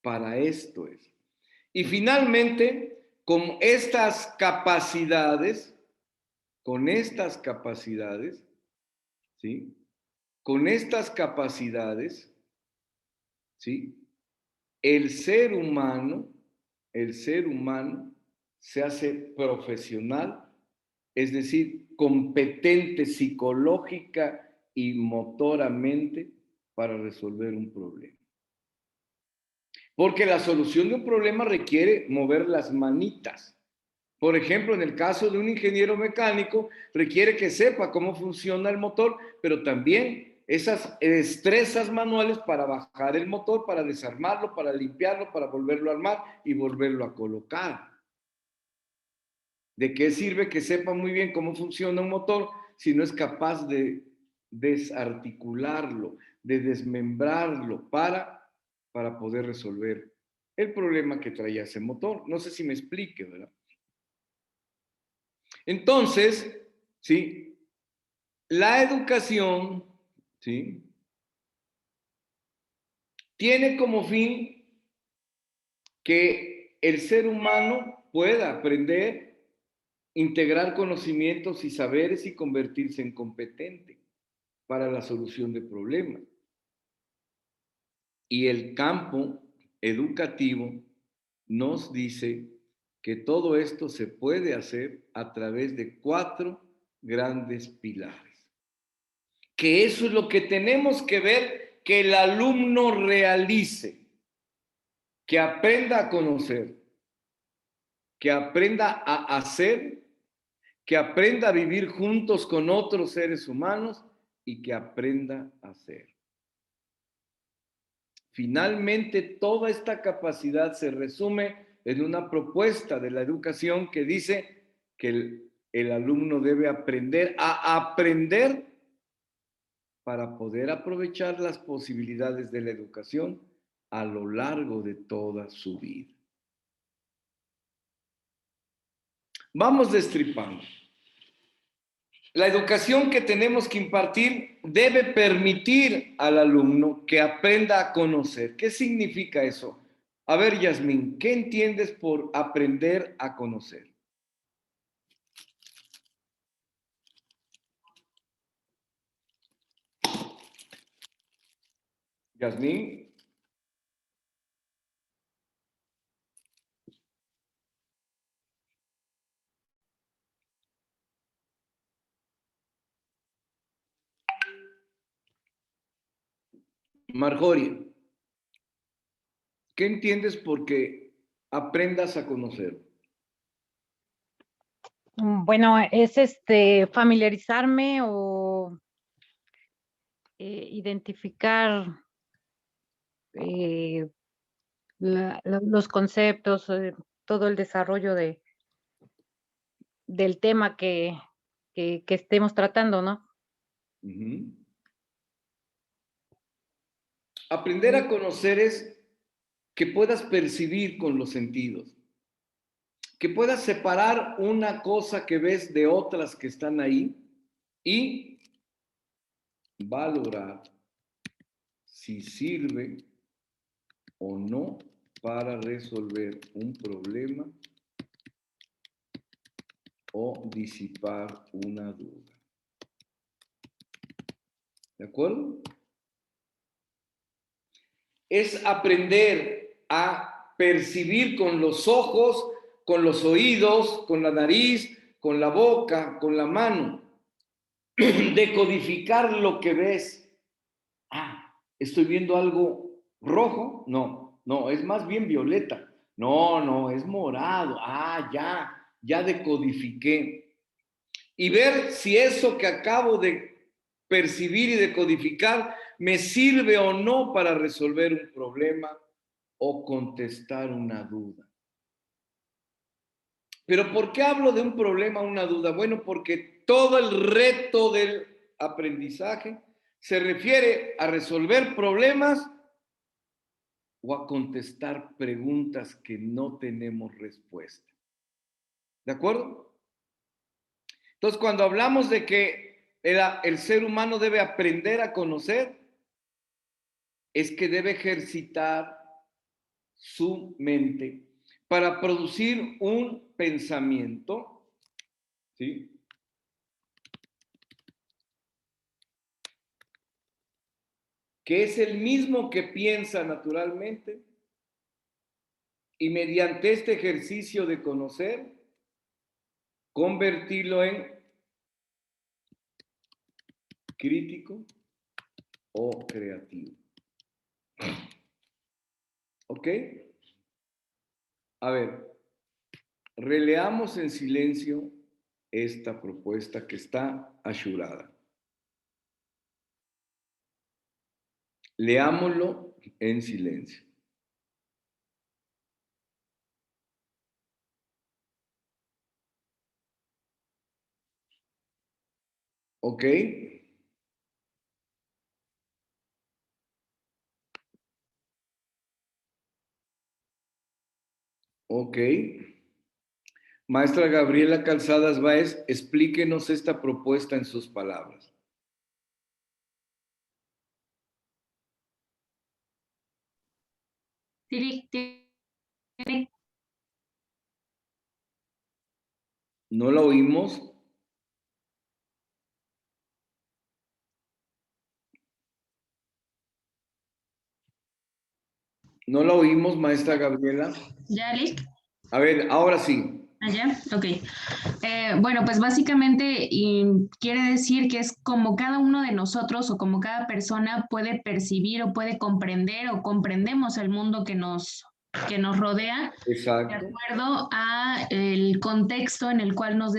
Para esto es. Y finalmente, con estas capacidades, ¿sí? Con estas capacidades, ¿sí? El ser humano se hace profesional, es decir, competente psicológica y motoramente para resolver un problema. Porque la solución de un problema requiere mover las manitas. Por ejemplo, en el caso de un ingeniero mecánico, requiere que sepa cómo funciona el motor, pero también esas destrezas manuales para bajar el motor, para desarmarlo, para limpiarlo, para volverlo a armar y volverlo a colocar. ¿De qué sirve que sepa muy bien cómo funciona un motor si no es capaz de desarticularlo, de desmembrarlo para poder resolver el problema que traía ese motor? No sé si me explique, ¿verdad? Entonces, ¿sí? La educación, ¿sí? Tiene como fin que el ser humano pueda aprender, integrar conocimientos y saberes y convertirse en competente para la solución de problemas. Y el campo educativo nos dice que todo esto se puede hacer a través de 4 grandes pilares. Que eso es lo que tenemos que ver que el alumno realice, que aprenda a conocer, que aprenda a hacer, que aprenda a vivir juntos con otros seres humanos y que aprenda a hacer. Finalmente, toda esta capacidad se resume en una propuesta de la educación que dice que el alumno debe aprender a aprender para poder aprovechar las posibilidades de la educación a lo largo de toda su vida. Vamos destripando. La educación que tenemos que impartir debe permitir al alumno que aprenda a conocer. ¿Qué significa eso? A ver, Yasmín, ¿qué entiendes por aprender a conocer? Yasmín. Marjorie, ¿qué entiendes por que aprendas a conocer? Bueno, es familiarizarme o identificar los conceptos, todo el desarrollo del tema que estemos tratando, ¿no? Aprender a conocer es que puedas percibir con los sentidos, que puedas separar una cosa que ves de otras que están ahí y valorar si sirve o no para resolver un problema o disipar una duda. ¿De acuerdo? Es aprender a percibir con los ojos, con los oídos, con la nariz, con la boca, con la mano. Decodificar lo que ves. Ah, ¿estoy viendo algo rojo? No, no, es más bien violeta. No, no, es morado. Ah, ya decodifiqué. Y ver si eso que acabo de percibir y decodificar me sirve o no para resolver un problema o contestar una duda. ¿Pero por qué hablo de un problema o una duda? Bueno, porque todo el reto del aprendizaje se refiere a resolver problemas o a contestar preguntas que no tenemos respuesta. ¿De acuerdo? Entonces, cuando hablamos de que el ser humano debe aprender a conocer, es que debe ejercitar su mente para producir un pensamiento, ¿sí?, que es el mismo que piensa naturalmente, y mediante este ejercicio de conocer, convertirlo en crítico o creativo. ¿Ok? A ver, releamos en silencio esta propuesta que está ashurada. Leámoslo en silencio. ¿Ok? Ok. Maestra Gabriela Calzadas Báez, explíquenos esta propuesta en sus palabras. ¿No la oímos? No la oímos, maestra Gabriela. ¿Ya, Lick? A ver, ahora sí. ¿Allá? Ok. Bueno, pues básicamente quiere decir que es como cada uno de nosotros o como cada persona puede percibir o puede comprender o comprendemos el mundo que nos rodea de Exacto. acuerdo a el contexto en el cual nos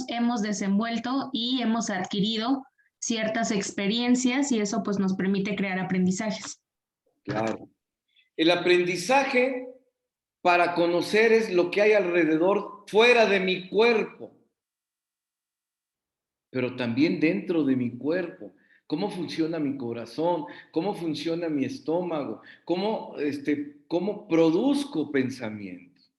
hemos desenvuelto y hemos adquirido ciertas experiencias y eso pues nos permite crear aprendizajes. Claro. El aprendizaje para conocer es lo que hay alrededor, fuera de mi cuerpo, pero también dentro de mi cuerpo. ¿Cómo funciona mi corazón? ¿Cómo funciona mi estómago? ¿Cómo produzco pensamientos?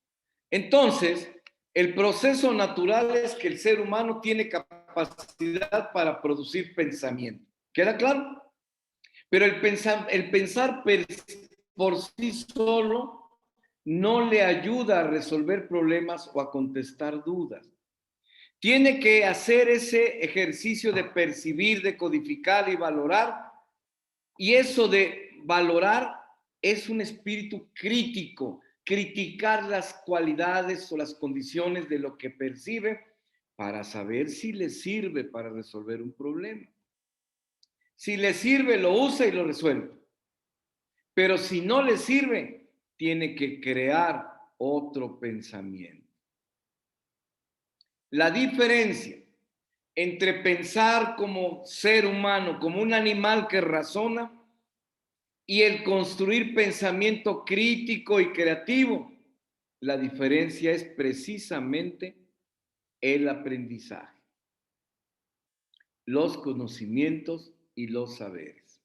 Entonces, el proceso natural es que el ser humano tiene capacidad para producir pensamiento. ¿Queda claro? Pero el pensar por sí solo no le ayuda a resolver problemas o a contestar dudas. Tiene que hacer ese ejercicio de percibir, de codificar y valorar. Y eso de valorar es un espíritu crítico, criticar las cualidades o las condiciones de lo que percibe para saber si le sirve para resolver un problema. Si le sirve, lo usa y lo resuelve. Pero si no le sirve, tiene que crear otro pensamiento. La diferencia entre pensar como ser humano, como un animal que razona, y el construir pensamiento crítico y creativo, la diferencia es precisamente el aprendizaje, los conocimientos y los saberes.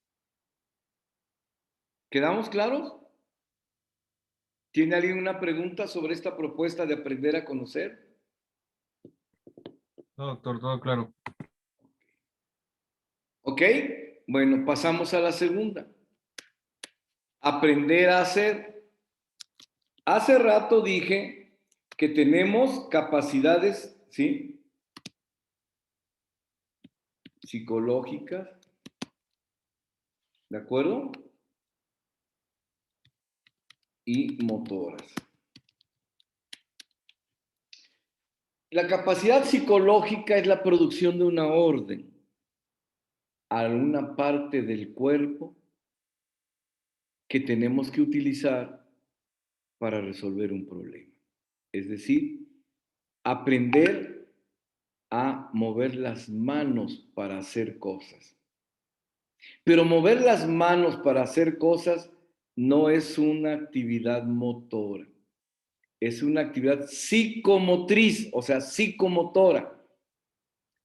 ¿Quedamos claros? ¿Tiene alguien una pregunta sobre esta propuesta de aprender a conocer? No, doctor, todo claro. ¿Ok? Bueno, pasamos a la segunda. Aprender a hacer. Hace rato dije que tenemos capacidades, ¿sí? Psicológicas, ¿de acuerdo? Y motoras. La capacidad psicológica es la producción de una orden a una parte del cuerpo que tenemos que utilizar para resolver un problema. Es decir, aprender a mover las manos para hacer cosas. Pero mover las manos para hacer cosas no es una actividad motora, es una actividad psicomotriz, o sea, psicomotora,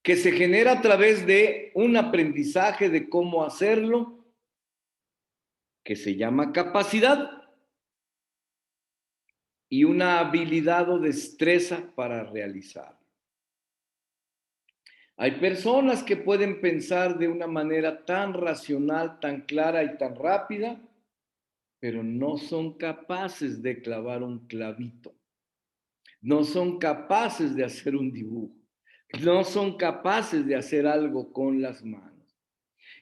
que se genera a través de un aprendizaje de cómo hacerlo, que se llama capacidad, y una habilidad o destreza para realizar. Hay personas que pueden pensar de una manera tan racional, tan clara y tan rápida, pero no son capaces de clavar un clavito. No son capaces de hacer un dibujo. No son capaces de hacer algo con las manos.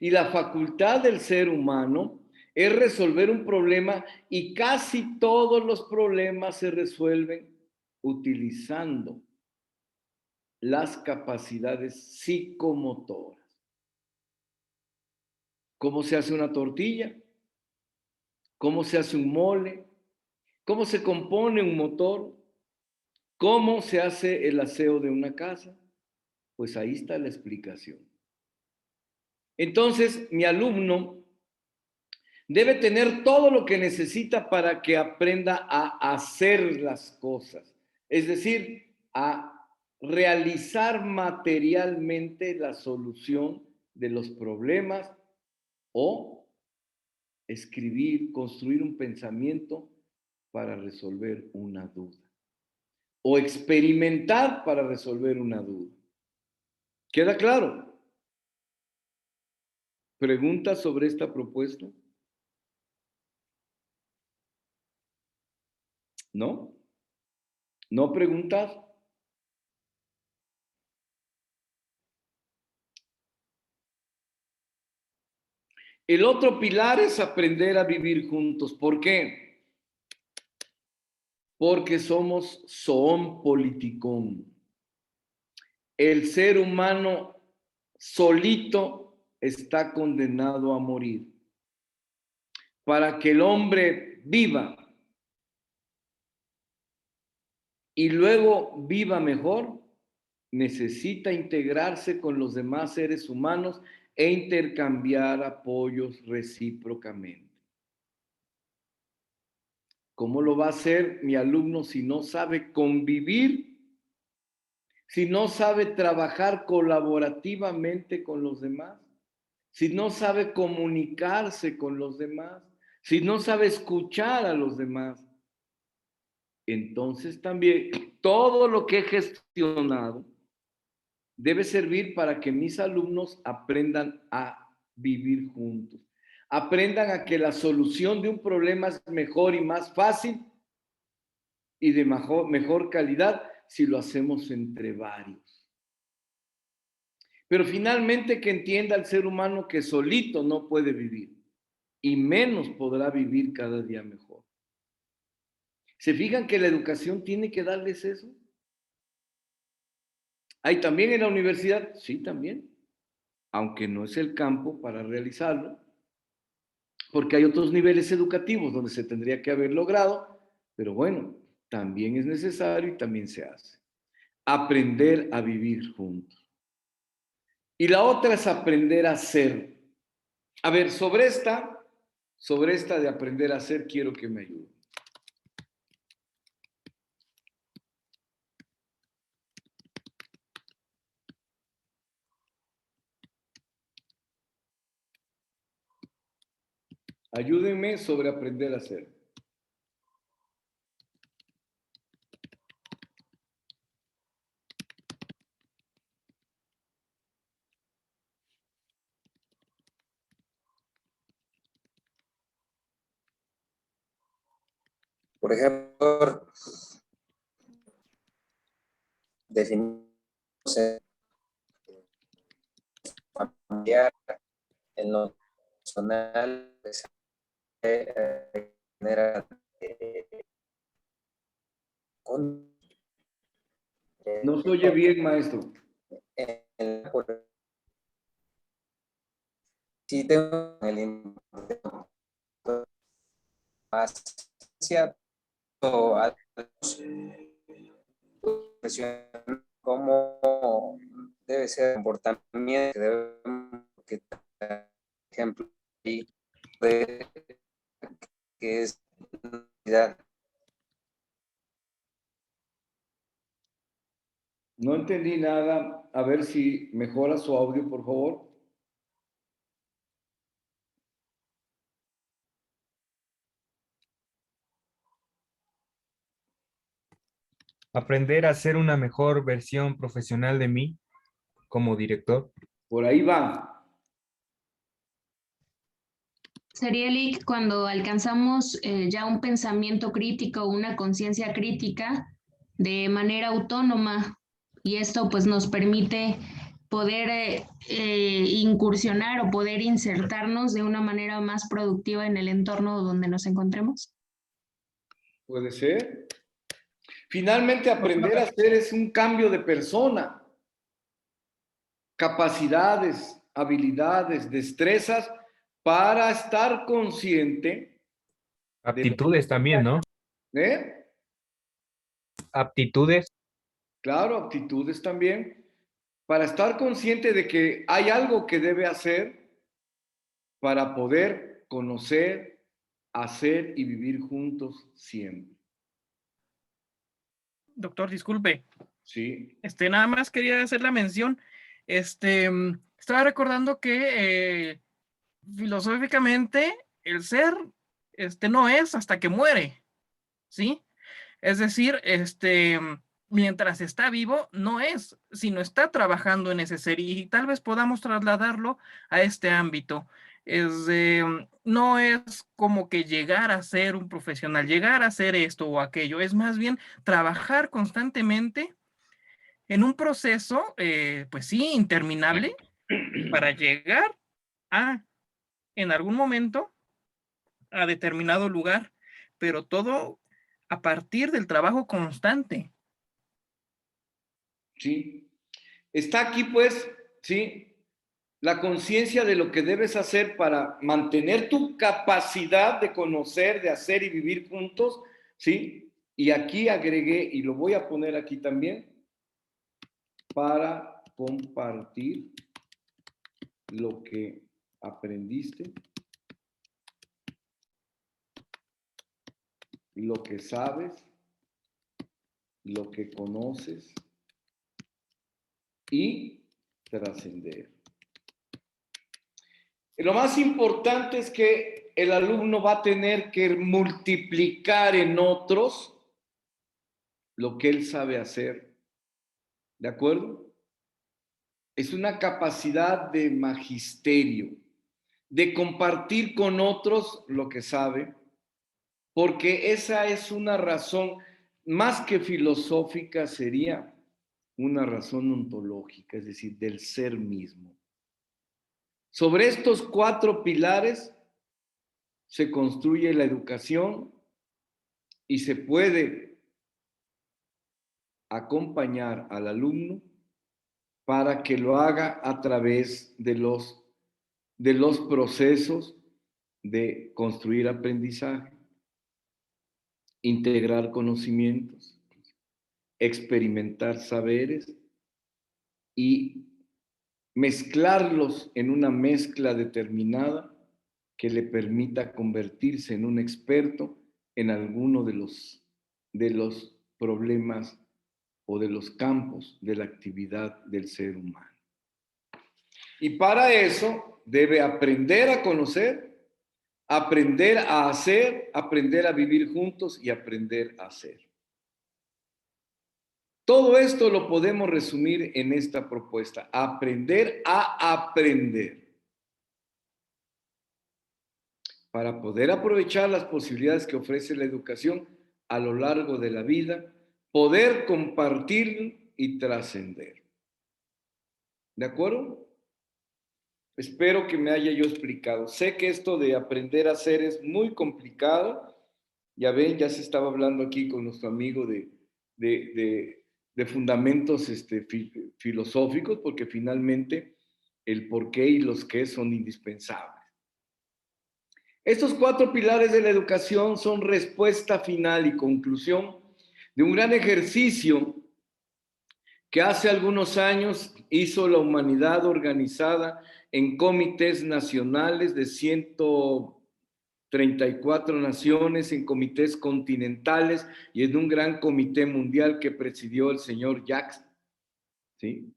Y la facultad del ser humano es resolver un problema y casi todos los problemas se resuelven utilizando las capacidades psicomotoras. ¿Cómo se hace una tortilla? ¿Cómo se hace un mole? ¿Cómo se compone un motor? ¿Cómo se hace el aseo de una casa? Pues ahí está la explicación. Entonces, mi alumno debe tener todo lo que necesita para que aprenda a hacer las cosas, es decir, a realizar materialmente la solución de los problemas o escribir, construir un pensamiento para resolver una duda o experimentar para resolver una duda. ¿Queda claro? ¿Preguntas sobre esta propuesta? ¿No? ¿No preguntas? El otro pilar es aprender a vivir juntos. ¿Por qué? Porque somos zoon politicón. El ser humano solito está condenado a morir. Para que el hombre viva y luego viva mejor, necesita integrarse con los demás seres humanos e intercambiar apoyos recíprocamente. ¿Cómo lo va a hacer mi alumno si no sabe convivir? Si no sabe trabajar colaborativamente con los demás, si no sabe comunicarse con los demás, si no sabe escuchar a los demás, entonces también todo lo que he gestionado debe servir para que mis alumnos aprendan a vivir juntos, aprendan a que la solución de un problema es mejor y más fácil y de mejor calidad si lo hacemos entre varios. Pero finalmente que entienda el ser humano que solito no puede vivir y menos podrá vivir cada día mejor. ¿Se fijan que la educación tiene que darles eso? ¿Hay también en la universidad? Sí, también, aunque no es el campo para realizarlo, porque hay otros niveles educativos donde se tendría que haber logrado, pero bueno, también es necesario y también se hace. Aprender a vivir juntos. Y la otra es aprender a ser. A ver, sobre esta de aprender a ser, quiero que me ayuden. Ayúdenme sobre aprender a ser. Por ejemplo, definimos familiar, en lo personal, pues, manera No se oye bien, maestro. Sí, tengo el cómo debe ser el comportamiento que ejemplo y que es No entendí nada. A ver si mejora su audio, por favor. Aprender a ser una mejor versión profesional de mí como director. Por ahí va. Sería, Lick, cuando alcanzamos ya un pensamiento crítico, una conciencia crítica de manera autónoma, y esto pues nos permite poder incursionar o poder insertarnos de una manera más productiva en el entorno donde nos encontremos. Puede ser. Finalmente, aprender a ser es un cambio de persona. Capacidades, habilidades, destrezas para estar consciente. Aptitudes también, ¿no? ¿Eh? Aptitudes. Claro, aptitudes también. Para estar consciente de que hay algo que debe hacer para poder conocer, hacer y vivir juntos siempre. Doctor, disculpe. Sí. Nada más quería hacer la mención. Estaba recordando que filosóficamente el ser no es hasta que muere, ¿sí? Es decir, mientras está vivo no es, sino está trabajando en ese ser, y tal vez podamos trasladarlo a este ámbito. No es como que llegar a ser un profesional, llegar a ser esto o aquello, es más bien trabajar constantemente en un proceso, pues sí, interminable, para llegar a en algún momento a determinado lugar, pero todo a partir del trabajo constante. Sí. Está aquí, pues, sí, la conciencia de lo que debes hacer para mantener tu capacidad de conocer, de hacer y vivir juntos, sí. Y aquí agregué, y lo voy a poner aquí también, para compartir lo que aprendiste, lo que sabes, lo que conoces y trascender. Lo más importante es que el alumno va a tener que multiplicar en otros lo que él sabe hacer. ¿De acuerdo? Es una capacidad de magisterio, de compartir con otros lo que sabe, porque esa es una razón más que filosófica, sería una razón ontológica, es decir, del ser mismo. Sobre estos 4 pilares se construye la educación y se puede acompañar al alumno para que lo haga a través de los procesos de construir aprendizaje, integrar conocimientos, experimentar saberes y mezclarlos en una mezcla determinada que le permita convertirse en un experto en alguno de los problemas o de los campos de la actividad del ser humano. Y para eso debe aprender a conocer, aprender a hacer, aprender a vivir juntos y aprender a ser. Todo esto lo podemos resumir en esta propuesta: aprender a aprender. Para poder aprovechar las posibilidades que ofrece la educación a lo largo de la vida, poder compartir y trascender. ¿De acuerdo? Espero que me haya yo explicado. Sé que esto de aprender a hacer es muy complicado. Ya ven, ya se estaba hablando aquí con nuestro amigo de fundamentos filosóficos, porque finalmente el por qué y los qué son indispensables. Estos 4 pilares de la educación son respuesta final y conclusión de un gran ejercicio que hace algunos años hizo la humanidad organizada en comités nacionales de 134 naciones, en comités continentales y en un gran comité mundial que presidió el señor Jacques, ¿sí?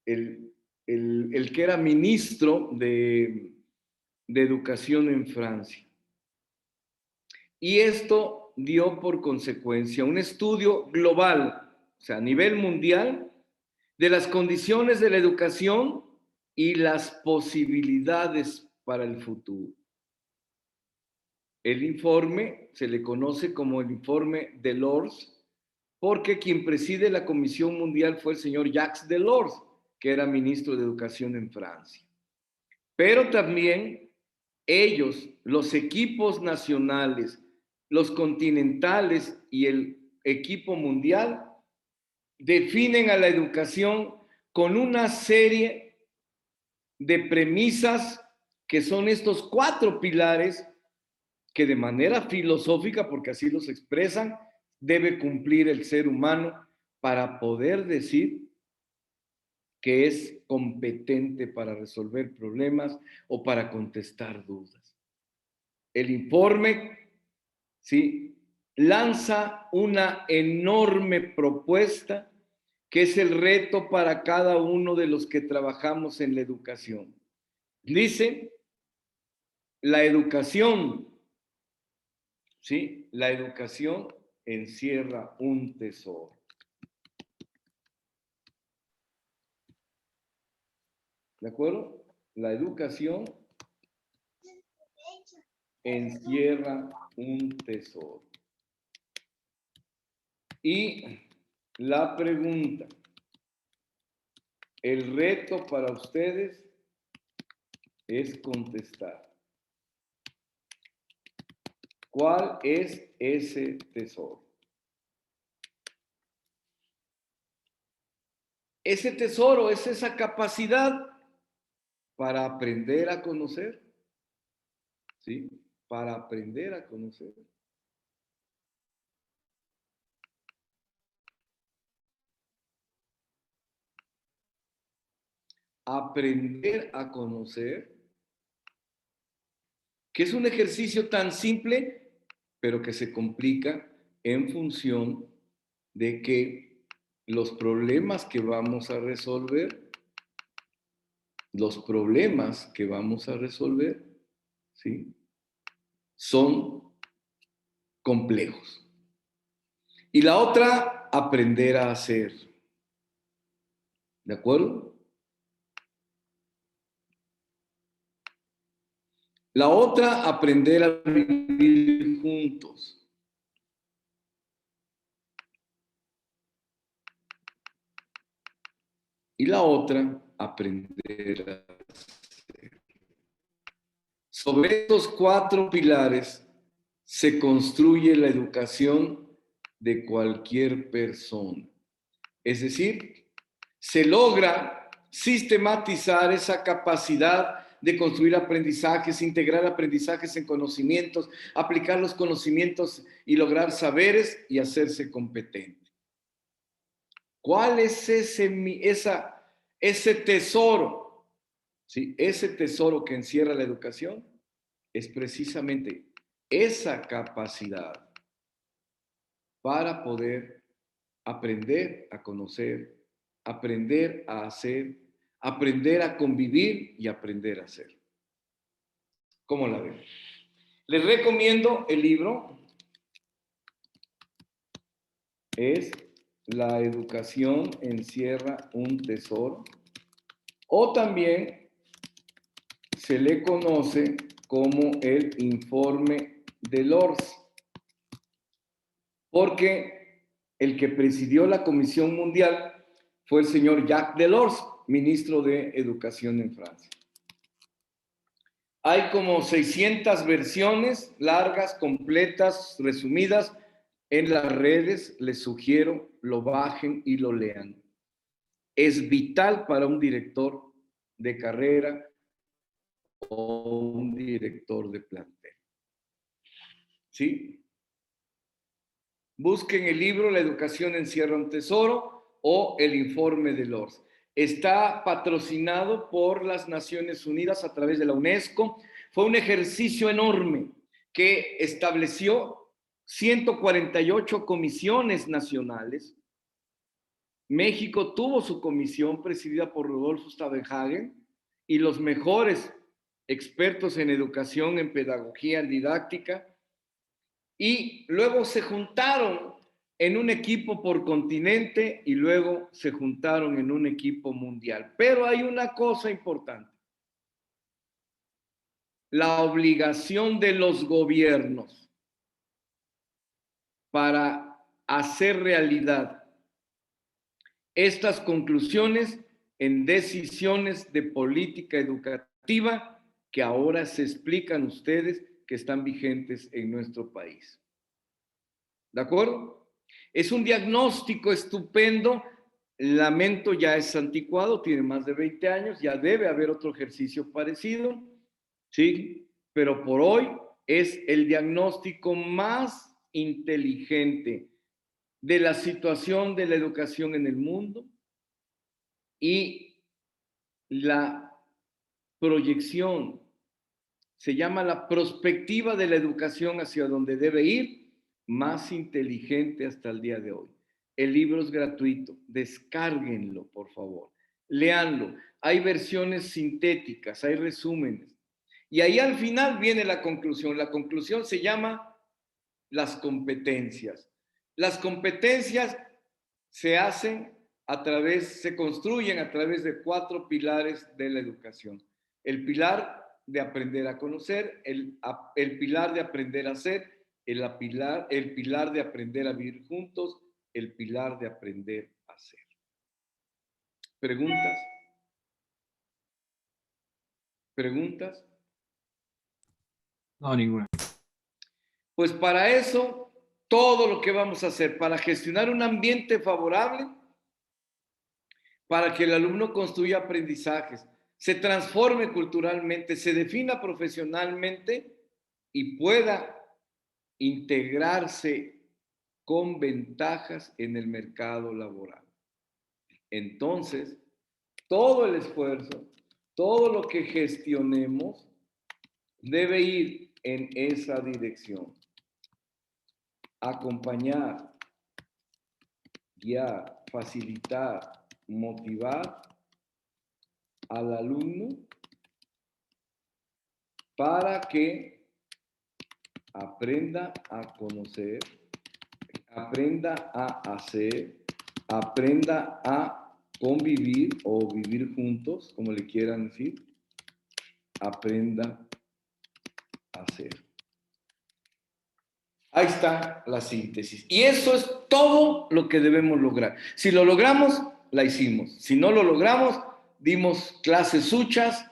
El que era ministro de educación en Francia. Y esto dio por consecuencia un estudio global, o sea, a nivel mundial, de las condiciones de la educación y las posibilidades para el futuro. El informe se le conoce como el informe Delors, porque quien preside la Comisión Mundial fue el señor Jacques Delors, que era ministro de Educación en Francia. Pero también ellos, los equipos nacionales, los continentales y el equipo mundial, definen a la educación con una serie de premisas que son estos 4 pilares que de manera filosófica, porque así los expresan, debe cumplir el ser humano para poder decir que es competente para resolver problemas o para contestar dudas. El informe, ¿sí?, lanza una enorme propuesta que es el reto para cada uno de los que trabajamos en la educación. Dice, la educación, ¿sí?, la educación encierra un tesoro. ¿De acuerdo? La educación encierra un tesoro. Y la pregunta, el reto para ustedes es contestar. ¿Cuál es ese tesoro? Ese tesoro es esa capacidad para aprender a conocer, ¿sí? Para aprender a conocer. Aprender a conocer, que es un ejercicio tan simple, pero que se complica en función de que los problemas que vamos a resolver, ¿sí? Son complejos. Y la otra, aprender a hacer. ¿De acuerdo? La otra, aprender a vivir juntos. Y la otra, aprender a hacer. Sobre estos 4 pilares se construye la educación de cualquier persona. Es decir, se logra sistematizar esa capacidad de construir aprendizajes, integrar aprendizajes en conocimientos, aplicar los conocimientos y lograr saberes y hacerse competente. ¿Cuál es ese tesoro? ¿Sí? Ese tesoro que encierra la educación es precisamente esa capacidad para poder aprender a conocer, aprender a hacer, aprender a convivir y aprender a ser. ¿Cómo la ven? Les recomiendo el libro. Es La educación encierra un tesoro. O también se le conoce como el informe de Delors. Porque el que presidió la Comisión Mundial fue el señor Jacques Delors, ministro de Educación en Francia. Hay como 600 versiones largas, completas, resumidas en las redes. Les sugiero lo bajen y lo lean. Es vital para un director de carrera o un director de plantel. ¿Sí? Busquen el libro La educación encierra un tesoro o el informe de Delors. Está patrocinado por las Naciones Unidas a través de la UNESCO. Fue un ejercicio enorme que estableció 148 comisiones nacionales. México tuvo su comisión presidida por Rudolfo Stavenhagen y los mejores expertos en educación, en pedagogía, en didáctica, y luego se juntaron en un equipo por continente y luego se juntaron en un equipo mundial. Pero hay una cosa importante. La obligación de los gobiernos para hacer realidad estas conclusiones en decisiones de política educativa que ahora se explican ustedes que están vigentes en nuestro país. ¿De acuerdo? Es un diagnóstico estupendo. Lamento, ya es anticuado, tiene más de 20 años, ya debe haber otro ejercicio parecido, ¿sí? Pero por hoy es el diagnóstico más inteligente de la situación de la educación en el mundo y la proyección, se llama la perspectiva de la educación hacia donde debe ir, más inteligente hasta el día de hoy. El libro es gratuito, descárguenlo, por favor, léanlo. Hay versiones sintéticas, hay resúmenes. Y ahí al final viene la conclusión. La conclusión se llama las competencias. Las competencias se construyen a través de 4 pilares de la educación. El pilar de aprender a conocer, el pilar de aprender a hacer, el pilar de aprender a vivir juntos, el pilar de aprender a ser. ¿Preguntas? ¿Preguntas? No, ninguna. Pues para eso, todo lo que vamos a hacer, para gestionar un ambiente favorable, para que el alumno construya aprendizajes, se transforme culturalmente, se defina profesionalmente y pueda integrarse con ventajas en el mercado laboral. Entonces, todo el esfuerzo, todo lo que gestionemos debe ir en esa dirección. Acompañar, guiar, facilitar, motivar al alumno para que aprenda a conocer, aprenda a hacer, aprenda a convivir o vivir juntos, como le quieran decir, aprenda a hacer. Ahí está la síntesis. Y eso es todo lo que debemos lograr. Si lo logramos, la hicimos. Si no lo logramos, dimos clases huchas,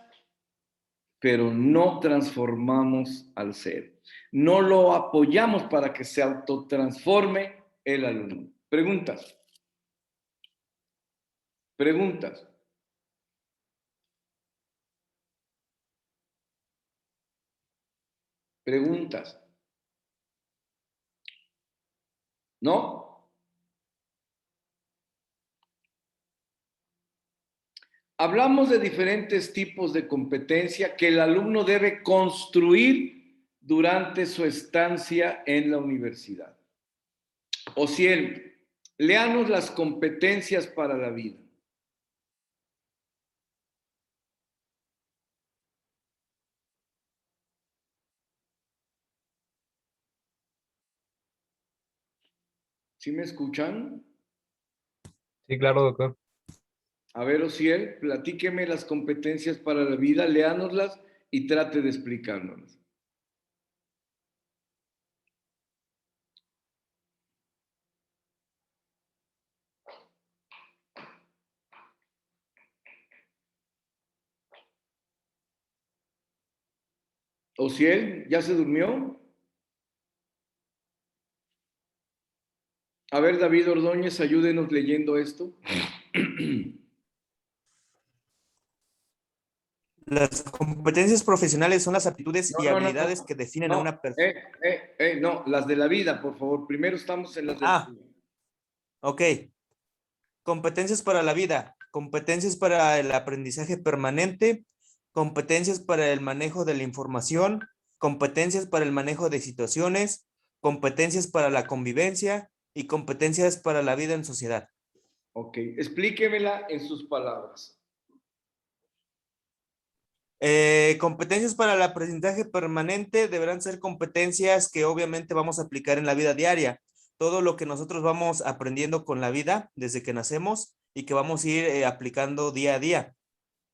pero no transformamos al ser. No lo apoyamos para que se autotransforme el alumno. Preguntas. Preguntas. Preguntas. ¿No? Hablamos de diferentes tipos de competencia que el alumno debe construir durante su estancia en la universidad. Osiel, léanos las competencias para la vida. ¿Sí me escuchan? Sí, claro, doctor. A ver, Osiel, platíqueme las competencias para la vida, léanoslas y trate de explicárnoslas. Osiel, ¿ya se durmió? A ver, David Ordóñez, ayúdenos leyendo esto. Las competencias profesionales son las aptitudes y habilidades que definen a una persona. No, las de la vida, por favor. Primero estamos en las de la vida. Ok. Competencias para la vida, competencias para el aprendizaje permanente, competencias para el manejo de la información, competencias para el manejo de situaciones, competencias para la convivencia y competencias para la vida en sociedad. Ok, explíquemela en sus palabras. Competencias para el aprendizaje permanente deberán ser competencias que obviamente vamos a aplicar en la vida diaria. Todo lo que nosotros vamos aprendiendo con la vida desde que nacemos y que vamos a ir aplicando día a día.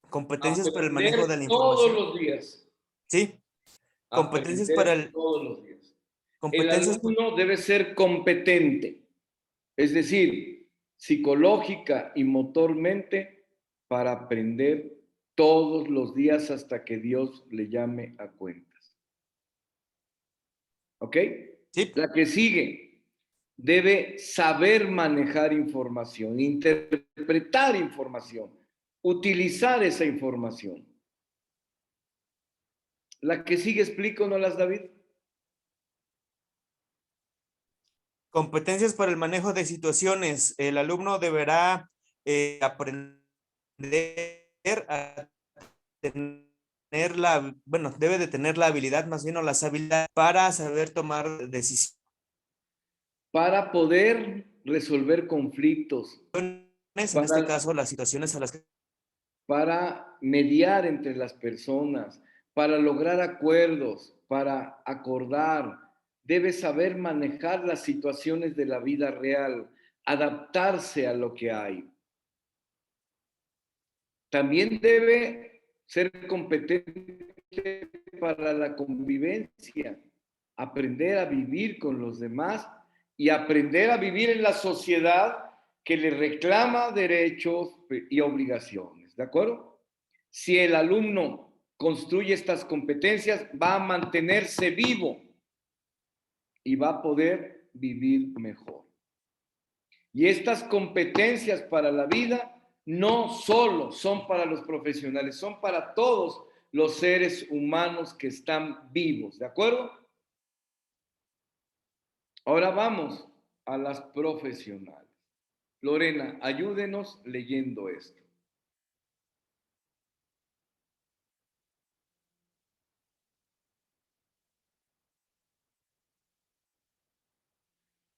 Competencias para el manejo de la información. Todos los días. Sí. Competencias para el... Todos los días. Competencias... El alumno debe ser competente, es decir, psicológica y motormente para aprender todos los días hasta que Dios le llame a cuentas. ¿Ok? Sí. La que sigue, debe saber manejar información, interpretar información, utilizar esa información. La que sigue, explícanoslas, David. Competencias para el manejo de situaciones. El alumno deberá aprender a tener debe de tener la habilidad, más bien, o las habilidades para saber tomar decisiones. Para poder resolver conflictos. En este caso, las situaciones a las que... Para mediar entre las personas, para lograr acuerdos, para acordar. Debe saber manejar las situaciones de la vida real, adaptarse a lo que hay. También debe ser competente para la convivencia, aprender a vivir con los demás y aprender a vivir en la sociedad que le reclama derechos y obligaciones, ¿de acuerdo? Si el alumno construye estas competencias, va a mantenerse vivo y va a poder vivir mejor. Y estas competencias para la vida no solo son para los profesionales, son para todos los seres humanos que están vivos, ¿de acuerdo? Ahora vamos a las profesionales. Lorena, ayúdenos leyendo esto.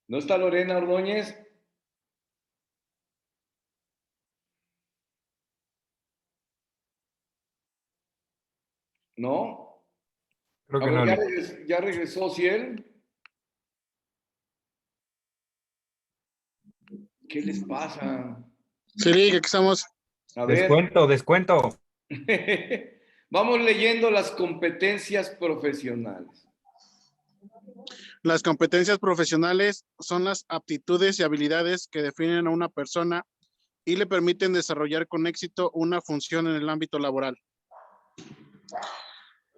¿No está Lorena Ordóñez? ¿No? Creo que A ver, no. ¿ya regresó Ciel? ¿Qué les pasa? Sí, que aquí estamos. A ver. Descuento. Vamos leyendo las competencias profesionales. Las competencias profesionales son las aptitudes y habilidades que definen a una persona y le permiten desarrollar con éxito una función en el ámbito laboral.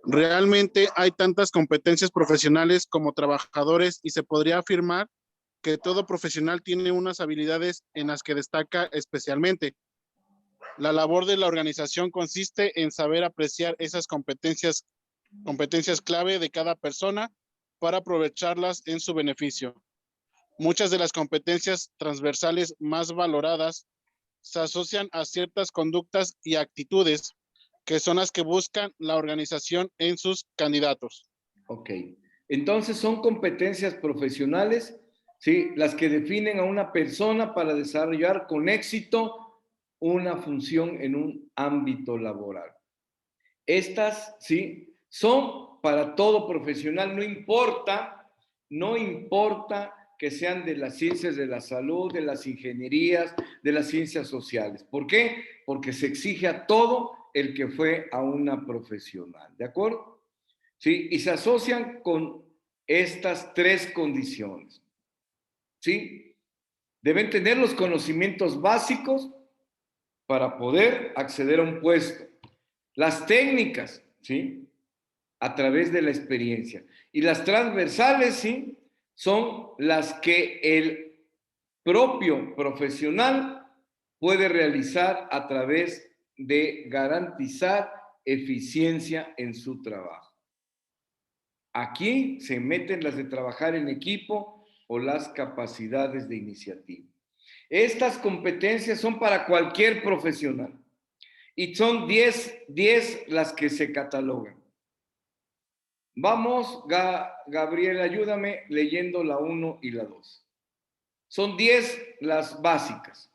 Realmente hay tantas competencias profesionales como trabajadores y se podría afirmar que todo profesional tiene unas habilidades en las que destaca especialmente. La labor de la organización consiste en saber apreciar esas competencias clave de cada persona para aprovecharlas en su beneficio. Muchas de las competencias transversales más valoradas se asocian a ciertas conductas y actitudes que son las que buscan la organización en sus candidatos. Ok, entonces son competencias profesionales, ¿sí? Las que definen a una persona para desarrollar con éxito una función en un ámbito laboral. Estas, ¿sí? Son para todo profesional, no importa que sean de las ciencias de la salud, de las ingenierías, de las ciencias sociales. ¿Por qué? Porque se exige a todo el que fue a una profesional, ¿de acuerdo? ¿Sí? Y se asocian con estas tres condiciones, ¿sí? Deben tener los conocimientos básicos para poder acceder a un puesto. Las técnicas, ¿sí? A través de la experiencia. Y las transversales, ¿sí? Son las que el propio profesional puede realizar a través de garantizar eficiencia en su trabajo. Aquí se meten las de trabajar en equipo o las capacidades de iniciativa. Estas competencias son para cualquier profesional y son 10 las que se catalogan. Vamos, Gabriel, ayúdame leyendo la 1 y la 2. Son 10 las básicas.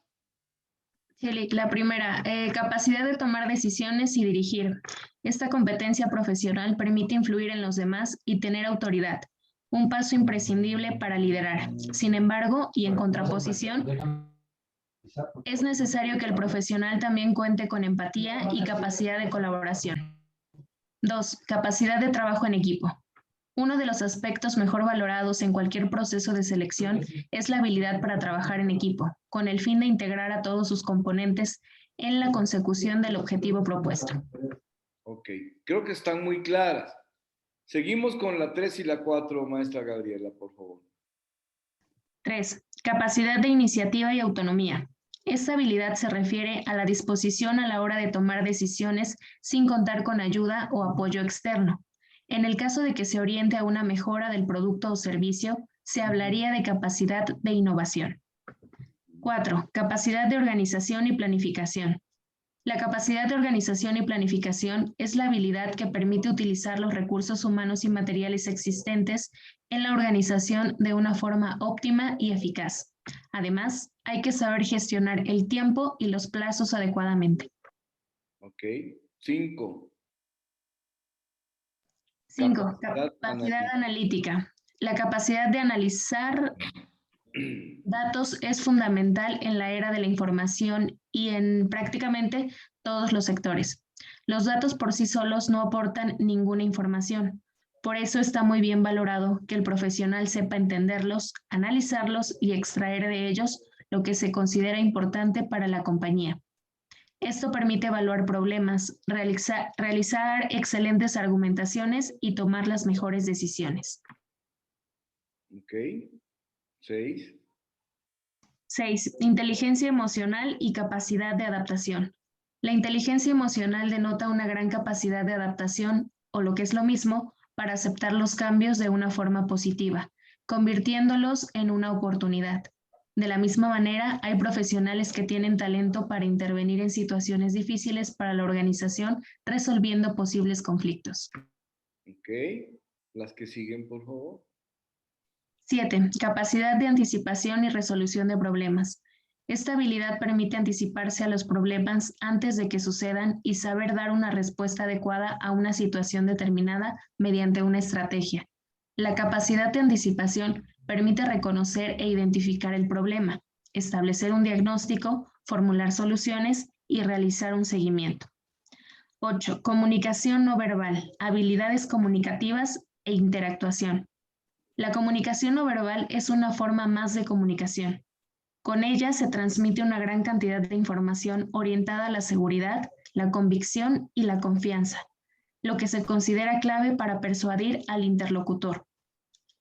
Sí, la primera, capacidad de tomar decisiones y dirigir. Esta competencia profesional permite influir en los demás y tener autoridad, un paso imprescindible para liderar. Sin embargo, y en contraposición, es necesario que el profesional también cuente con empatía y capacidad de colaboración. 2. Capacidad de trabajo en equipo. Uno de los aspectos mejor valorados en cualquier proceso de selección es la habilidad para trabajar en equipo, con el fin de integrar a todos sus componentes en la consecución del objetivo propuesto. Ok, creo que están muy claras. Seguimos con la 3 y la 4, maestra Gabriela, por favor. 3. Capacidad de iniciativa y autonomía. Esta habilidad se refiere a la disposición a la hora de tomar decisiones sin contar con ayuda o apoyo externo. En el caso de que se oriente a una mejora del producto o servicio, se hablaría de capacidad de innovación. 4. Capacidad de organización y planificación. La capacidad de organización y planificación es la habilidad que permite utilizar los recursos humanos y materiales existentes en la organización de una forma óptima y eficaz. Además, hay que saber gestionar el tiempo y los plazos adecuadamente. Ok. 5. 5. Capacidad analítica. La capacidad de analizar datos es fundamental en la era de la información y en prácticamente todos los sectores. Los datos por sí solos no aportan ninguna información. Por eso está muy bien valorado que el profesional sepa entenderlos, analizarlos y extraer de ellos lo que se considera importante para la compañía. Esto permite evaluar problemas, realizar excelentes argumentaciones y tomar las mejores decisiones. Ok. 6. 6. Inteligencia emocional y capacidad de adaptación. La inteligencia emocional denota una gran capacidad de adaptación, o lo que es lo mismo, para aceptar los cambios de una forma positiva, convirtiéndolos en una oportunidad. De la misma manera, hay profesionales que tienen talento para intervenir en situaciones difíciles para la organización, resolviendo posibles conflictos. Ok. Las que siguen, por favor. 7. Capacidad de anticipación y resolución de problemas. Esta habilidad permite anticiparse a los problemas antes de que sucedan y saber dar una respuesta adecuada a una situación determinada mediante una estrategia. La capacidad de anticipación permite reconocer e identificar el problema, establecer un diagnóstico, formular soluciones y realizar un seguimiento. 8. Comunicación no verbal, habilidades comunicativas e interactuación. La comunicación no verbal es una forma más de comunicación. Con ella se transmite una gran cantidad de información orientada a la seguridad, la convicción y la confianza, lo que se considera clave para persuadir al interlocutor.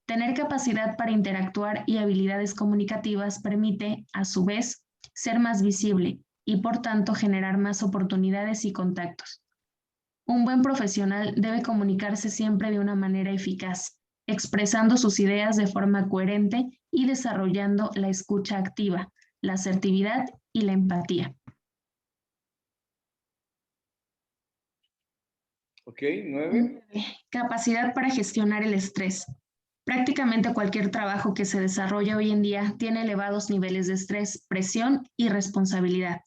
Tener capacidad para interactuar y habilidades comunicativas permite, a su vez, ser más visible y, por tanto, generar más oportunidades y contactos. Un buen profesional debe comunicarse siempre de una manera eficaz, expresando sus ideas de forma coherente y desarrollando la escucha activa, la asertividad y la empatía. Ok, 9. Capacidad para gestionar el estrés. Prácticamente cualquier trabajo que se desarrolla hoy en día tiene elevados niveles de estrés, presión y responsabilidad.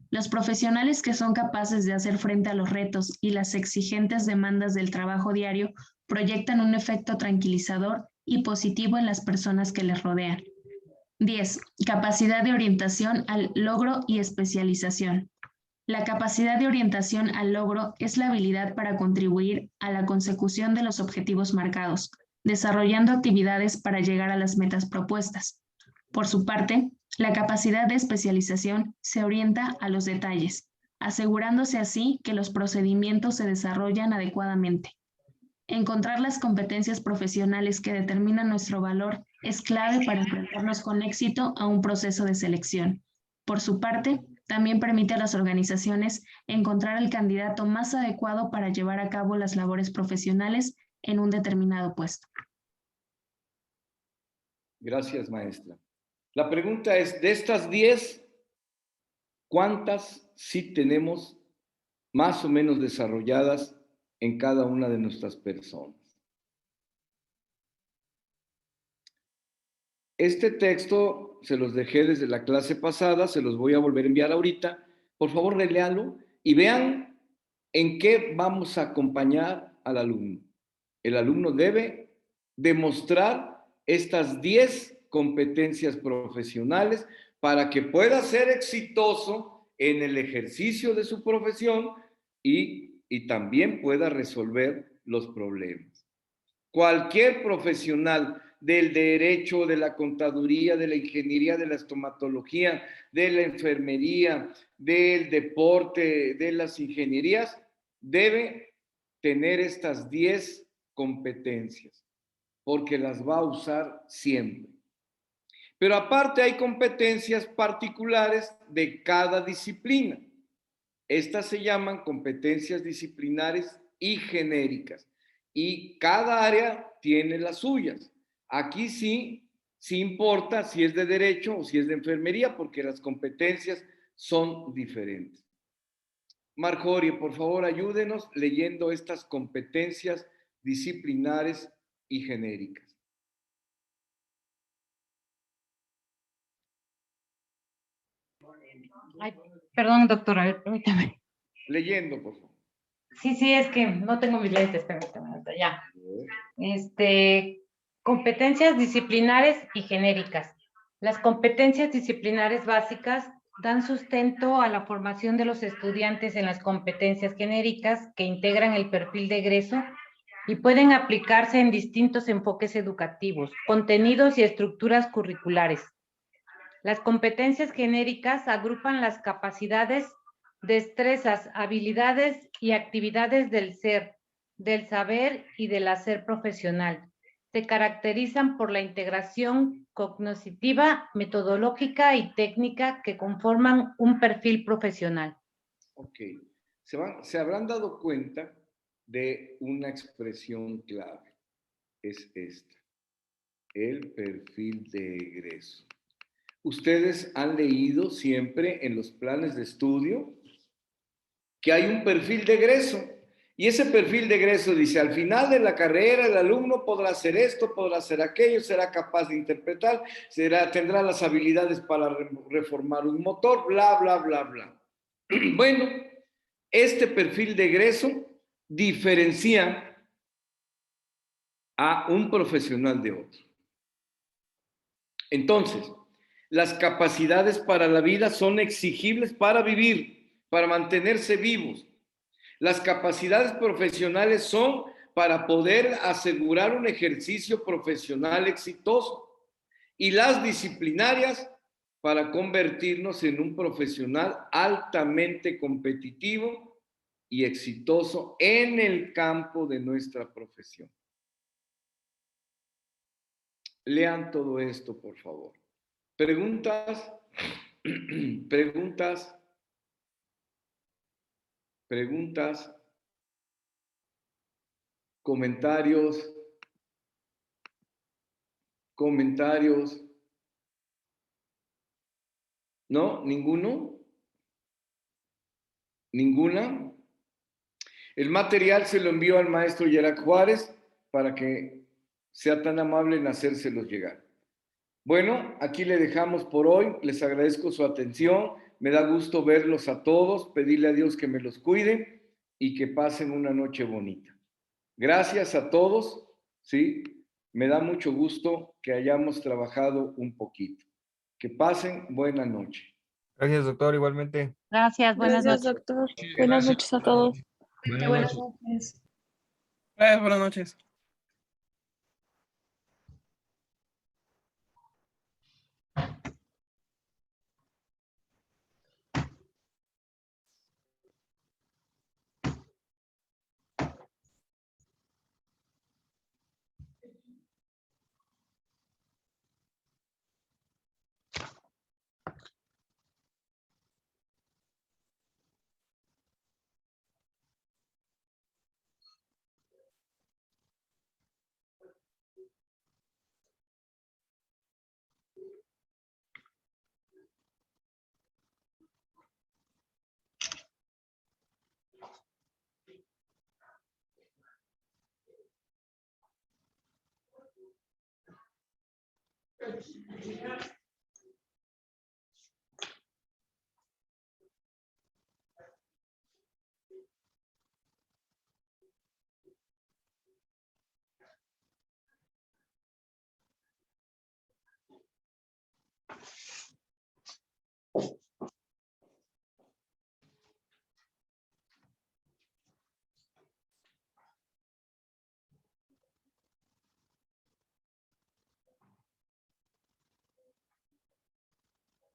Los profesionales que son capaces de hacer frente a los retos y las exigentes demandas del trabajo diario proyectan un efecto tranquilizador y positivo en las personas que les rodean. 10. Capacidad de orientación al logro y especialización. La capacidad de orientación al logro es la habilidad para contribuir a la consecución de los objetivos marcados, desarrollando actividades para llegar a las metas propuestas. Por su parte, la capacidad de especialización se orienta a los detalles, asegurándose así que los procedimientos se desarrollan adecuadamente. Encontrar las competencias profesionales que determinan nuestro valor es clave para enfrentarnos con éxito a un proceso de selección. Por su parte, también permite a las organizaciones encontrar el candidato más adecuado para llevar a cabo las labores profesionales en un determinado puesto. Gracias, maestra. La pregunta es, de estas 10, ¿cuántas sí tenemos más o menos desarrolladas en cada una de nuestras personas? Este texto se los dejé desde la clase pasada, se los voy a volver a enviar ahorita. Por favor, reléanlo y vean en qué vamos a acompañar al alumno. El alumno debe demostrar estas 10 competencias profesionales para que pueda ser exitoso en el ejercicio de su profesión y también pueda resolver los problemas. Cualquier profesional del derecho, de la contaduría, de la ingeniería, de la estomatología, de la enfermería, del deporte, de las ingenierías, debe tener estas 10 competencias, porque las va a usar siempre. Pero aparte hay competencias particulares de cada disciplina. Estas se llaman competencias disciplinares y genéricas. Y cada área tiene las suyas. Aquí sí importa si es de derecho o si es de enfermería, porque las competencias son diferentes. Marjorie, por favor, ayúdenos leyendo estas competencias disciplinares y genéricas. Ay, perdón, doctora, a ver, permítame. Leyendo, por favor. Sí, es que no tengo mis lentes, permítame, ya. Competencias disciplinares y genéricas. Las competencias disciplinares básicas dan sustento a la formación de los estudiantes en las competencias genéricas que integran el perfil de egreso y pueden aplicarse en distintos enfoques educativos, contenidos y estructuras curriculares. Las competencias genéricas agrupan las capacidades destrezas, habilidades y actividades del ser, del saber y del hacer profesional. Se caracterizan por la integración cognitiva, metodológica y técnica que conforman un perfil profesional. Ok. Se habrán dado cuenta de una expresión clave. Es esta. El perfil de egreso. Ustedes han leído siempre en los planes de estudio que hay un perfil de egreso. Y ese perfil de egreso dice, al final de la carrera el alumno podrá hacer esto, podrá hacer aquello, será capaz de interpretar, tendrá las habilidades para reformar un motor, bla, bla, bla, bla. Bueno, este perfil de egreso diferencia a un profesional de otro. Entonces, las capacidades para la vida son exigibles para vivir, para mantenerse vivos. Las capacidades profesionales son para poder asegurar un ejercicio profesional exitoso. Y las disciplinarias para convertirnos en un profesional altamente competitivo y exitoso en el campo de nuestra profesión. Lean todo esto, por favor. ¿Preguntas? ¿Preguntas? ¿Preguntas? ¿Comentarios? ¿Comentarios? ¿No? ¿Ninguno? ¿Ninguna? El material se lo envió al maestro Yerac Juárez para que sea tan amable en hacérselos llegar. Bueno, aquí le dejamos por hoy. Les agradezco su atención. Me da gusto verlos a todos, pedirle a Dios que me los cuide y que pasen una noche bonita. Gracias a todos, ¿sí? Me da mucho gusto que hayamos trabajado un poquito. Que pasen buena noche. Gracias, doctor, igualmente. Gracias, buenas Gracias, noches. doctor. Buenas noches a todos. Buenas noches. Buenas noches.